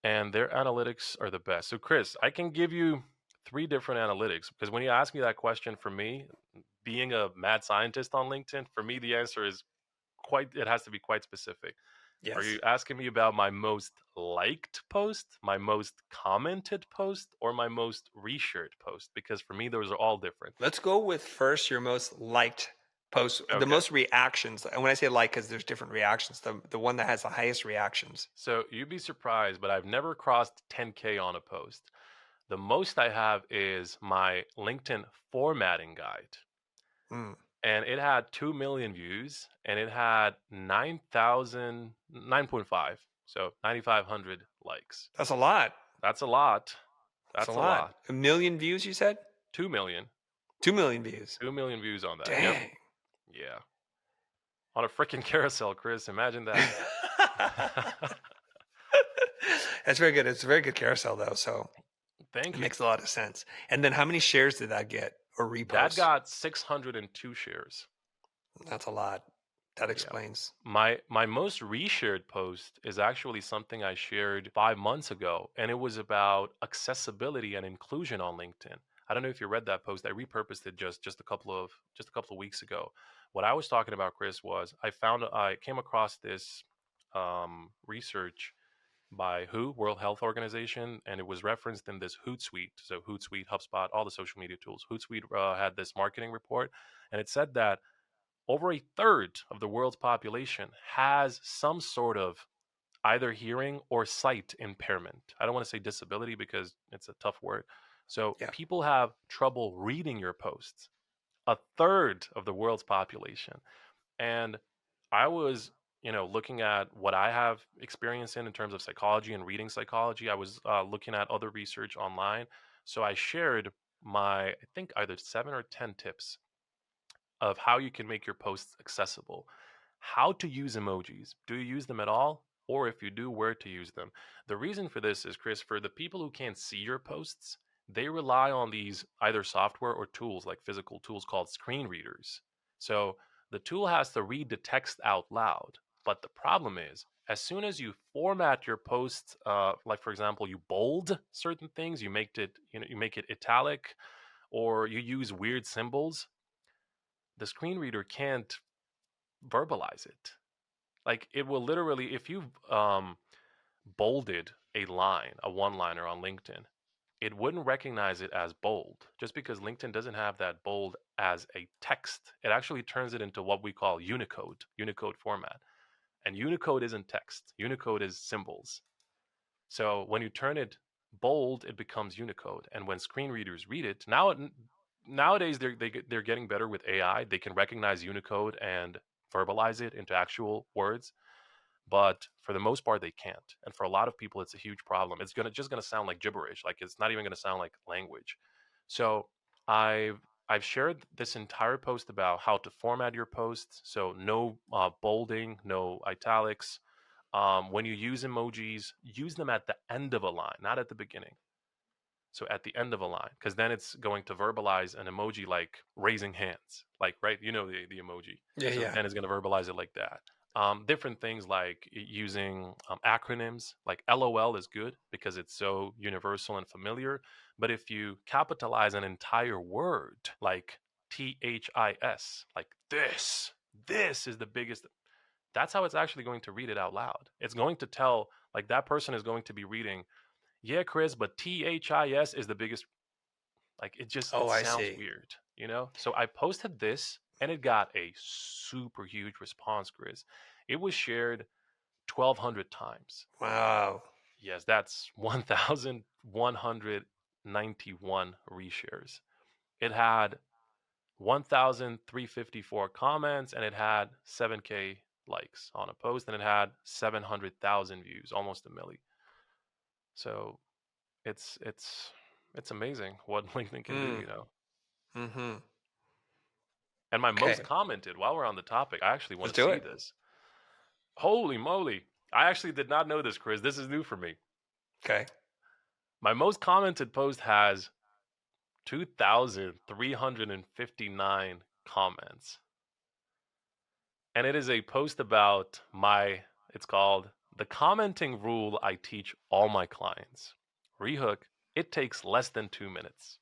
And their analytics are the best. So, Chris, I can give you three different analytics because when you ask me that question, for me, being a mad scientist on LinkedIn, for me, the answer is it has to be quite specific. Are you Yes. asking me about my most liked post, my most commented post, or my most reshared post? Because for me, those are all different. Let's go with first your most liked post, the Okay. most reactions. And when I say like, because there's different reactions, the one that has the highest reactions. So you'd be surprised, but I've never crossed 10K on a post. The most I have is my LinkedIn formatting guide. Mm, And it had 2 million views and it had 9.5. So 9,500 likes. that's a lot. That's a lot. That's a That's a lot. lot. 1 million views, you said? 2 million. 2 million views. 2 million views on that. Yep. Dang. Yeah. On a freaking carousel, Chris. Imagine that. That's very good. It's a very good carousel though, so Thank it you. makes a lot of sense. And then how many shares did that get or That reposts? got 602 shares. That's a lot. That Yeah. explains. My most reshared post is actually something I shared 5 months ago, and it was about accessibility and inclusion on LinkedIn. I don't know if you read that post. I repurposed it just a couple of weeks ago. What I was talking about, Chris, was I came across this research by World Health Organization, and it was referenced in this Hootsuite. So Hootsuite, HubSpot, all the social media tools. Hootsuite had this marketing report, and it said that over a third of the world's population has some sort of either hearing or sight impairment. I don't want to say disability because it's a tough word. So Yeah. people have trouble reading your posts. A third of the world's population. And I was, looking at what I have experience in terms of psychology and reading psychology. I was looking at other research online. So I shared I think either 7 or 10 tips of how you can make your posts accessible, how to use emojis. Do you use them at all? Or if you do, where to use them? The reason for this is, Chris, for the people who can't see your posts, they rely on these either software or tools like physical tools called screen readers. So the tool has to read the text out loud. But the problem is, as soon as you format your post, like for example, you bold certain things, you make it italic, or you use weird symbols, the screen reader can't verbalize it. Like it will literally, if you've bolded a line, a one liner on LinkedIn, it wouldn't recognize it as bold just because LinkedIn doesn't have that bold as a text. It actually turns it into what we call Unicode format. And Unicode isn't text, Unicode is symbols. So when you turn it bold, it becomes Unicode. And when screen readers read it, nowadays they're getting better with AI. They can recognize Unicode and verbalize it into actual words, but for the most part they can't. And for a lot of people it's a huge problem. It's gonna sound like gibberish. Like it's not even gonna sound like language. So I've shared this entire post about how to format your posts. So no bolding, no italics. When you use emojis, use them at the end of a line, not at the beginning. So at the end of a line, because then it's going to verbalize an emoji like raising hands, like right, the emoji. Yeah, So yeah. then it's going to verbalize it like that. Different things like using acronyms, like LOL is good because it's so universal and familiar. But if you capitalize an entire word like THIS, like this is the biggest. That's how it's actually going to read it out loud. It's going to tell, like that person is going to be reading, yeah, Chris, but THIS is the biggest. Like it Oh, I sounds see. weird, So I posted this and it got a super huge response, Chris. It was shared 1,200 times. Wow. Yes, that's 1,191 reshares. It had 1,354 comments and it had 7K likes on a post and it had 700,000 views, almost a milli. So it's amazing what LinkedIn can do, Mm. Mm-hmm. And my most Okay. commented, while we're on the topic, I actually want Let's to do see it. this. Holy moly. I actually did not know this, Chris. This is new for me. Okay. My most commented post has 2,359 comments. And it is a post about it's called The Commenting Rule I Teach All My Clients. Rehook, it takes less than 2 minutes.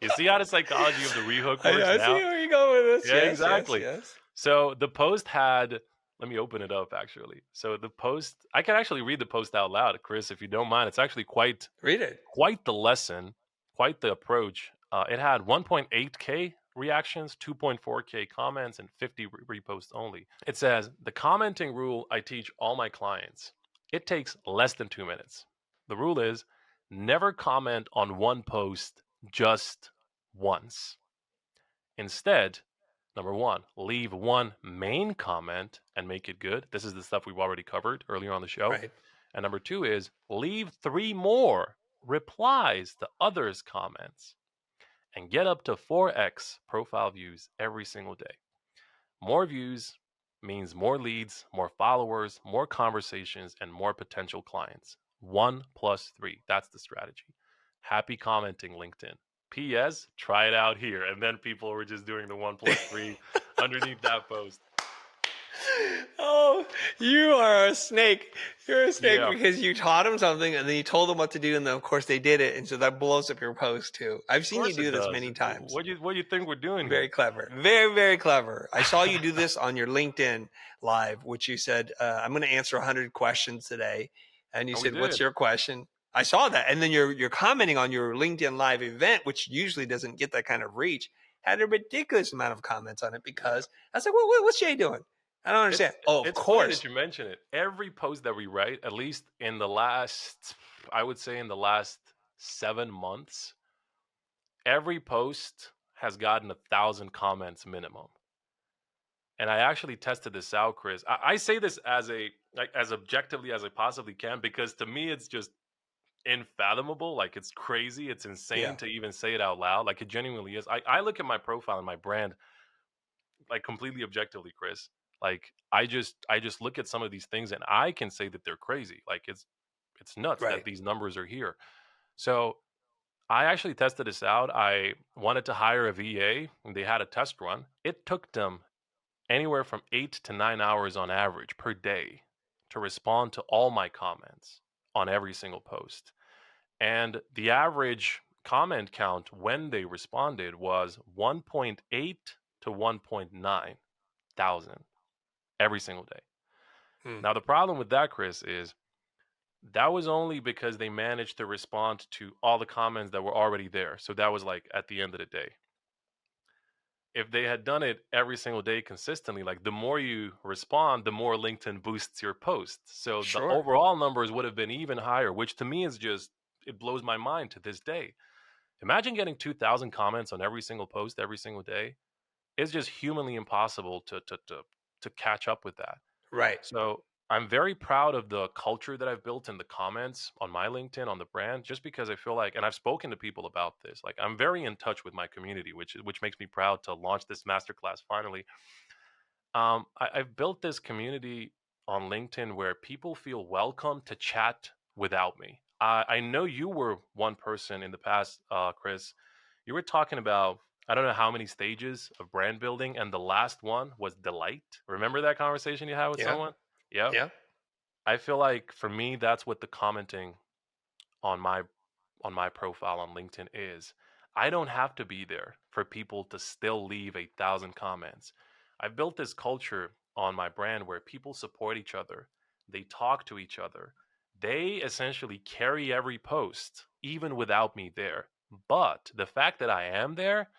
You see how the psychology of the rehook works I see now? where you go with this. Yeah, Yes, yes, exactly. yes. So the post had, let me open it up actually. So the post, I can actually read the post out loud, Chris, if you don't mind. It's actually Read it. quite the lesson, quite the approach. It had 1.8K reactions, 2.4K comments, and 50 reposts only. It says, the commenting rule I teach all my clients. It takes less than 2 minutes. The rule is never comment on one post just once. Instead, number one, leave one main comment and make it good. This is the stuff we've already covered earlier on the show. Right. And number two is leave 3 more replies to others' comments and get up to 4x profile views every single day. More views means more leads, more followers, more conversations, and more potential clients. 1 plus 3. That's the strategy. Happy commenting, LinkedIn. P.S. Try it out here. And then people were just doing the 1 plus 3 underneath that post. Oh, you are a snake. You're a snake Yeah. because you taught them something and then you told them what to do, and then of course they did it, and so that blows up your post too. I've Of seen you course it do this does. many times. What do you think we're doing Very here? clever. Very, very clever. I saw you do this on your LinkedIn live, which you said, I'm going to answer 100 questions today. And you And we said, what's did. your question? I saw that. And then you're commenting on your LinkedIn live event, which usually doesn't get that kind of reach, had a ridiculous amount of comments on it Yeah. because I was like, what's Jay doing? I don't It's understand. Oh, of it's funny course. that you mention it. Every post that we write, at least in the last, I would say in the last 7 months, every post has gotten 1,000 comments minimum. And I actually tested this out, Chris. I say this as as objectively as I possibly can because to me it's just unfathomable. Like it's crazy. It's insane Yeah, to even say it out loud. Like it genuinely is. I look at my profile and my brand like completely objectively, Chris. Like I just look at some of these things and I can say that they're crazy. Like it's nuts that right. these numbers are here. So I actually tested this out. I wanted to hire a VA and they had a test run. It took them anywhere from 8 to 9 hours on average per day to respond to all my comments on every single post. And the average comment count when they responded was 1.8 to 1.9 thousand every single day. Hmm. Now, the problem with that, Chris, is that was only because they managed to respond to all the comments that were already there. So that was like at the end of the day. If they had done it every single day consistently, like the more you respond, the more LinkedIn boosts your post. So the Sure. overall numbers would have been even higher, which to me is just, it blows my mind to this day. Imagine getting 2,000 comments on every single post every single day. It's just humanly impossible to catch up with that. Right. So I'm very proud of the culture that I've built in the comments on my LinkedIn on the brand, just because I feel like, and I've spoken to people about this, like I'm very in touch with my community, which makes me proud to launch this masterclass finally. I've built this community on LinkedIn where people feel welcome to chat without me. I know you were one person in the past, Chris. You were talking about, I don't know how many stages of brand building, and the last one was delight. Remember that conversation you had with Yeah. someone? Yep. Yeah. I feel like for me, that's what the commenting on my profile on LinkedIn is. I don't have to be there for people to still leave 1,000 comments. I've built this culture on my brand where people support each other. They talk to each other. They essentially carry every post, even without me there. But the fact that I am there,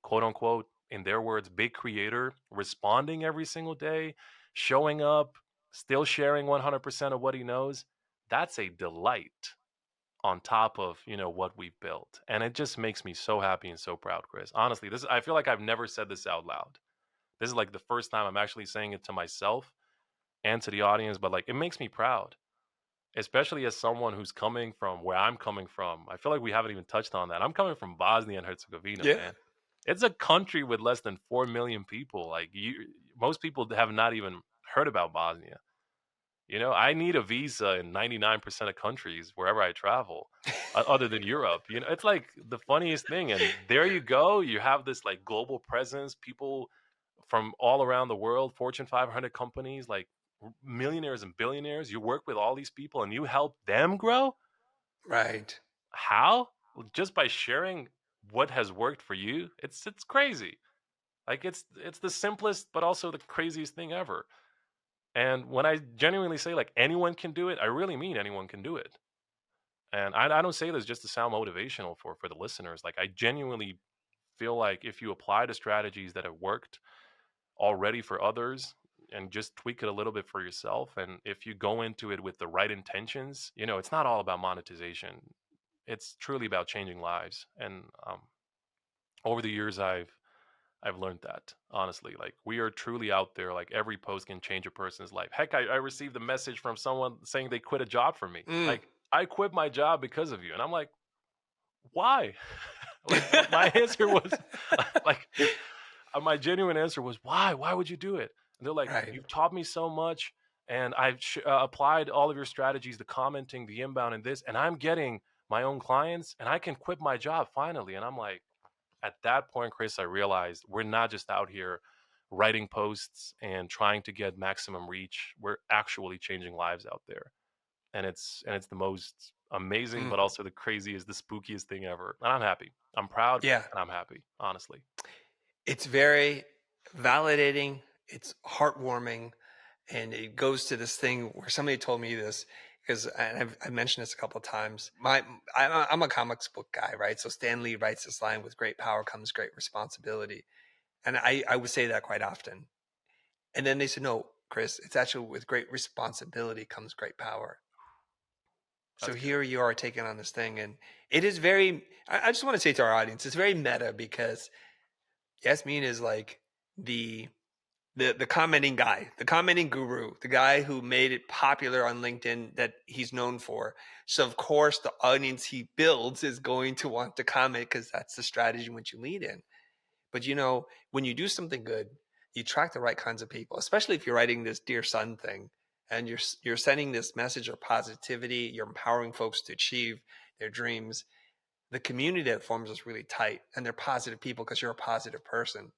quote unquote, in their words, big creator, responding every single day, showing up, still sharing 100% of what he knows, that's a delight on top of what we've built, and it just makes me so happy and so proud, Chris. Honestly, this I feel like I've never said this out loud. This is like the first time I'm actually saying it to myself and to the audience, but like it makes me proud, especially as someone who's coming from where I'm coming from. I feel like we haven't even touched on that. I'm coming from Bosnia and Herzegovina, Yeah. man. It's a country with less than 4 million people. Like most people have not even heard about Bosnia. I need a visa in 99% of countries wherever I travel, other than Europe. It's like the funniest thing. And there you go. You have this like global presence, people from all around the world, Fortune 500 companies, like millionaires and billionaires. You work with all these people and you help them grow. Right. How? Just by sharing what has worked for you. It's crazy. Like it's the simplest, but also the craziest thing ever. And when I genuinely say like anyone can do it, I really mean anyone can do it. And I don't say this just to sound motivational for the listeners. Like I genuinely feel like if you apply the strategies that have worked already for others and just tweak it a little bit for yourself, and if you go into it with the right intentions, it's not all about monetization. It's truly about changing lives. And over the years, I've learned that, honestly. Like we are truly out there. Like every post can change a person's life. Heck, I received a message from someone saying they quit a job for me. Mm. Like I quit my job because of you, and I'm like, why? Like my answer was like my genuine answer was why? Why would you do it? And they're like, Right. you've taught me so much, and I've applied all of your strategies, the commenting, the inbound, and this, and I'm getting my own clients, and I can quit my job finally. And I'm like, at that point, Chris, I realized we're not just out here writing posts and trying to get maximum reach. We're actually changing lives out there. And it's the most amazing, Mm. but also the craziest, the spookiest thing ever. And I'm happy. I'm proud Yeah. and I'm happy, honestly. It's very validating. It's heartwarming. And it goes to this thing where somebody told me this because I've mentioned this a couple of times. I'm a comics book guy, right? So Stan Lee writes this line: "With great power comes great responsibility," and I would say that quite often. And then they said, "No, Chris, it's actually with great responsibility comes great power." So That's good. here you are taking on this thing, and it is very. I just want to say to our audience, it's very meta because Yasmin is like the the commenting guy, the commenting guru, the guy who made it popular on LinkedIn that he's known for. So of course the audience he builds is going to want to comment because that's the strategy which you lead in. But when you do something good, you attract the right kinds of people, especially if you're writing this dear son thing and you're sending this message of positivity, you're empowering folks to achieve their dreams. The community that forms is really tight and they're positive people because you're a positive person.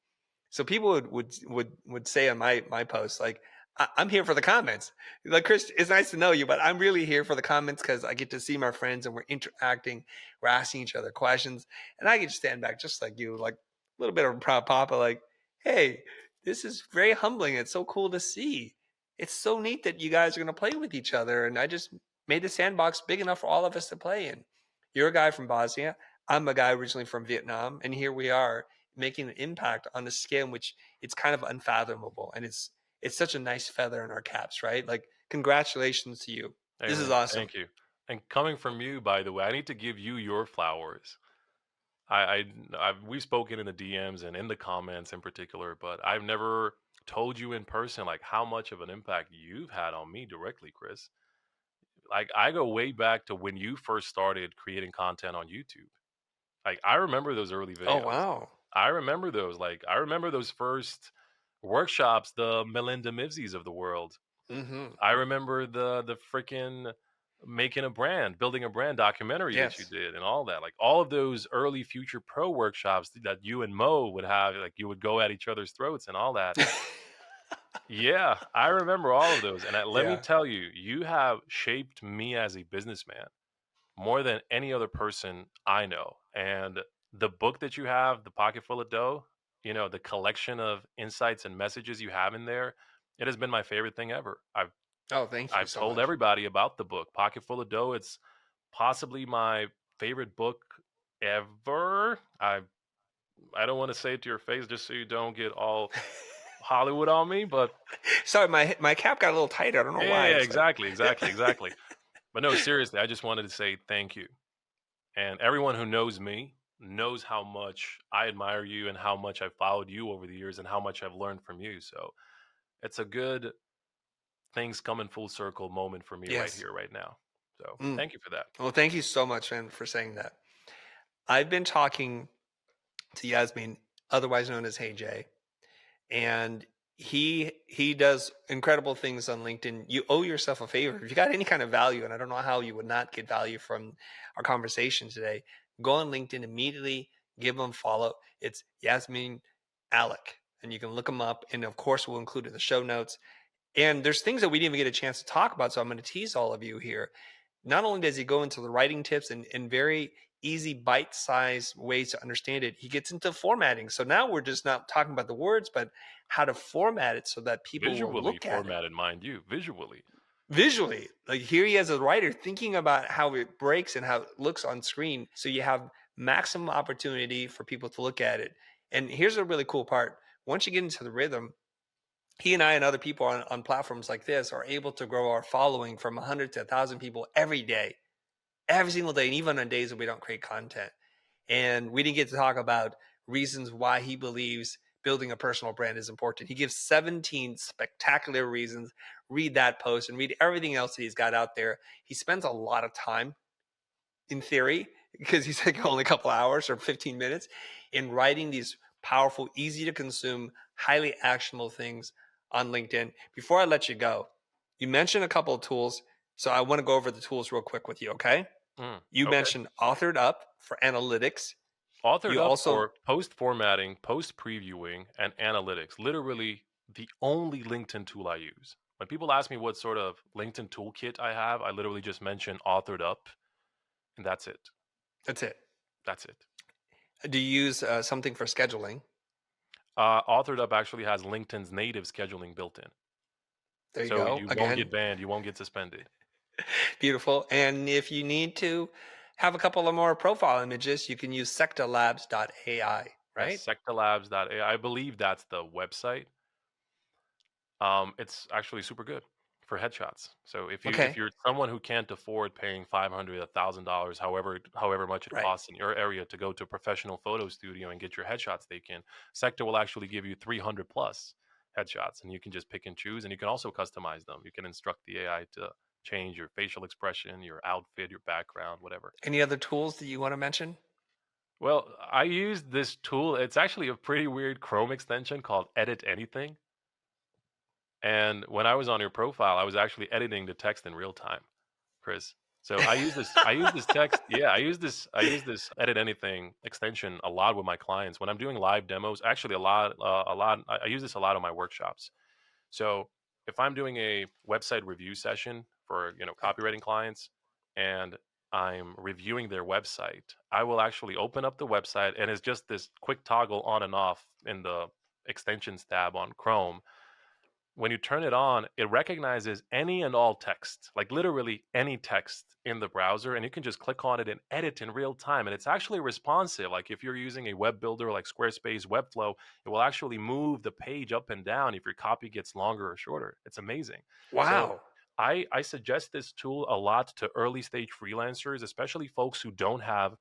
So people would say on my post like, I'm here for the comments. Like, Chris, it's nice to know you, but I'm really here for the comments because I get to see my friends and we're interacting, we're asking each other questions, and I get to stand back just like you, like a little bit of a proud papa, like, hey, this is very humbling. It's so cool to see. It's so neat that you guys are going to play with each other, and I just made the sandbox big enough for all of us to play in. You're a guy from Bosnia. I'm a guy originally from Vietnam, and here we are making an impact on a scale in which it's kind of unfathomable, and it's such a nice feather in our caps, right? Like, congratulations to you. Hey, This is man, awesome. thank you. And coming from you, by the way, I need to give you your flowers. We've spoken in the DMs and in the comments in particular, but I've never told you in person like how much of an impact you've had on me directly, Chris. Like I go way back to when you first started creating content on YouTube. Like I remember those early Oh, videos. wow. I remember those. Like I remember those first workshops, the Melinda Mivsies of the world. Mhm. I remember the freaking making a brand, building a brand documentary that you Yes. did and all that. Like all of those early Future Pro workshops that you and Mo would have, like you would go at each other's throats and all that. Yeah, I remember all of those. And let me Yeah. tell you, you have shaped me as a businessman more than any other person I know. And the book that you have, The Pocket Full of Dough, the collection of insights and messages you have in there, it has been my favorite thing ever. Oh, thank you I've so told much. everybody about the book, Pocket Full of Dough. It's possibly my favorite book ever. I don't want to say it to your face just so you don't get all Hollywood on me, but Sorry, my cap got a little tighter. I don't know yeah, why. yeah, It's like exactly, exactly, exactly. But no, seriously, I just wanted to say thank you. And everyone who knows me knows how much I admire you and how much I've followed you over the years and how much I've learned from you. So it's a good things coming full circle moment for me right Yes. here, right now. So Mm. thank you for that. Well, thank you so much, man, for saying that. I've been talking to Yasmin, otherwise known as Hey Jay, and he does incredible things on LinkedIn. You owe yourself a favor. If you got any kind of value, and I don't know how you would not get value from our conversation today, go on LinkedIn immediately, give him a follow. It's Yasmin Alec, and you can look him up. And of course, we'll include it in the show notes. And there's things that we didn't even get a chance to talk about, so I'm going to tease all of you here. Not only does he go into the writing tips and very easy bite-sized ways to understand it, he gets into formatting. So now we're just not talking about the words, but how to format it so that people will Visually look at it formatted, mind you, visually. visually. Like, here he is as a writer thinking about how it breaks and how it looks on screen. So you have maximum opportunity for people to look at it. And here's a really cool part. Once you get into the rhythm, he and I and other people on platforms like this are able to grow our following from 100 to 1,000 people every single day, and even on days that we don't create content. And we didn't get to talk about reasons why he believes building a personal brand is important. He gives 17 spectacular reasons. Read that post and read everything else that he's got out there. He spends a lot of time, in theory, because he's like only a couple hours or 15 minutes in writing these powerful, easy to consume, highly actionable things on LinkedIn. Before I let you go, you mentioned a couple of tools. So I want to go over the tools real quick with you, okay? You Okay. mentioned Authored Up for analytics. Authored You up also, for post formatting, post previewing, and analytics. Literally the only LinkedIn tool I use. When people ask me what sort of LinkedIn toolkit I have, I literally just mention Authored Up, and that's it. that's it. That's it. Do you use something for scheduling? Authored Up actually has LinkedIn's native scheduling built in. There you So go. you won't get Again, banned, you won't get suspended. beautiful. And if you need to have a couple of more profile images, you can use sectalabs.ai, Yes, right? sectalabs.ai. I believe that's the website. It's actually super good for headshots. So if Okay. you're someone who can't afford paying 500, $1,000, however much it Right. costs in your area to go to a professional photo studio and get your headshots taken, Sector will actually give you 300 plus headshots, and you can just pick and choose, and you can also customize them. You can instruct the AI to change your facial expression, your outfit, your background, whatever. Any other tools that you want to mention? Well, I use this tool. It's actually a pretty weird Chrome extension called Edit Anything. And when I was on your profile, I was actually editing the text in real time, Chris. So I use this text. Yeah, I use this edit anything extension a lot with my clients when I'm doing live demos. Actually, a lot. I use this a lot on my workshops. So if I'm doing a website review session for, Okay. copywriting clients, and I'm reviewing their website, I will actually open up the website, and it's just this quick toggle on and off in the extensions tab on Chrome. When you turn it on, it recognizes any and all text, like literally any text in the browser, and you can just click on it and edit in real time. And it's actually responsive. Like if you're using a web builder like Squarespace, Webflow, it will actually move the page up and down if your copy gets longer or shorter. It's amazing. So Wow. I suggest this tool a lot to early stage freelancers, especially folks who don't have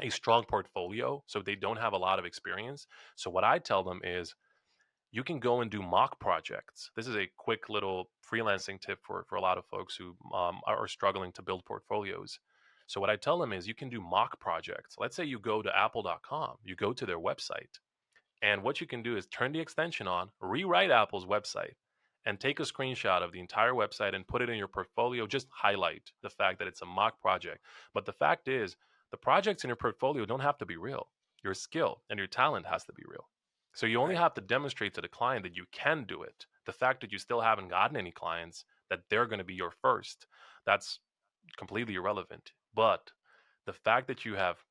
a strong portfolio, so they don't have a lot of experience. So what I tell them is, you can go and do mock projects. This is a quick little freelancing tip for a lot of folks who are struggling to build portfolios. So, what I tell them is, you can do mock projects. Let's say you go to apple.com, you go to their website, and what you can do is turn the extension on, rewrite Apple's website, and take a screenshot of the entire website and put it in your portfolio. Just highlight the fact that it's a mock project. But the fact is, the projects in your portfolio don't have to be real. Your skill and your talent has to be real. So you only Right. have to demonstrate to the client that you can do it. The fact that you still haven't gotten any clients, that they're going to be your first, that's completely irrelevant. But the fact that you have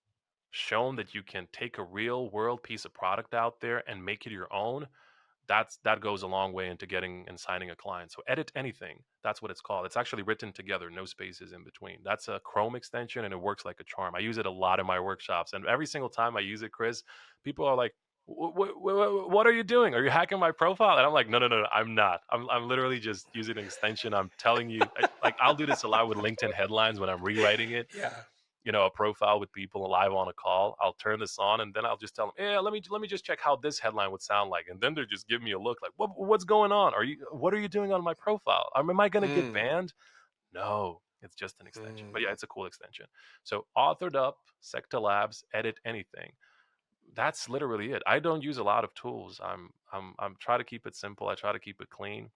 shown that you can take a real world piece of product out there and make it your own, that goes a long way into getting and signing a client. So edit anything, that's what it's called. It's actually written together, no spaces in between. That's a Chrome extension, and it works like a charm. I use it a lot in my workshops, and every single time I use it, Chris, people are like, what are you doing? Are you hacking my profile? And I'm like, no, no, no, no, I'm not. I'm literally just using an extension. I'm telling you, like, I'll do this a lot with LinkedIn headlines when I'm rewriting it, Yeah. a profile with people live on a call. I'll turn this on, and then I'll just tell them, yeah, let me just check how this headline would sound like. And then they're just giving me a look like, what's going on? What are you doing on my profile? Am I going to get Mm, banned? No, it's just an extension. But yeah, mm. it's a cool extension. So authored up, Sector Labs, edit anything. That's literally it. I don't use a lot of tools. I'm try to keep it simple. I try to keep it clean.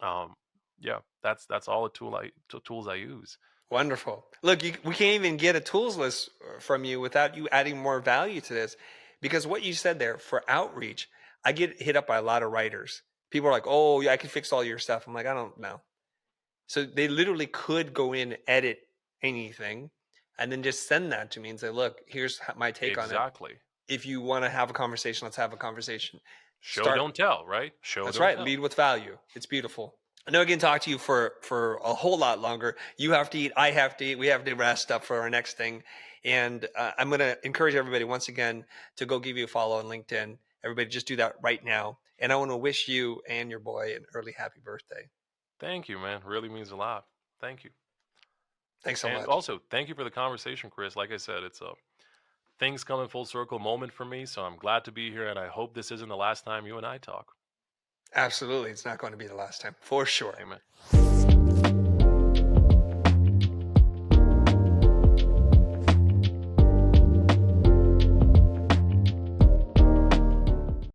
Um, yeah, that's all the tools I use. Wonderful. Look, we can't even get a tools list from you without you adding more value to this. Because what you said there for outreach, I get hit up by a lot of writers. People are like, oh, yeah, I can fix all your stuff. I'm like, I don't know. So they literally could go in, edit anything, and then just send that to me and say, look, here's my take on it. Exactly. If you want to have a conversation, let's have a conversation. Show Start. don't tell, right? Show That's don't right. tell. Lead with value. It's beautiful. I know I can talk to you for a whole lot longer. You have to eat. I have to eat. We have to rest up for our next thing. And I'm going to encourage everybody once again to go give you a follow on LinkedIn. Everybody, just do that right now. And I want to wish you and your boy an early happy birthday. Thank you, man. Really means a lot. Thank you. Thanks so And much. also, thank you for the conversation, Chris. Like I said, it's a things coming full circle moment for me. So I'm glad to be here, and I hope this isn't the last time you and I talk. Absolutely. It's not going to be the last time for sure. Amen.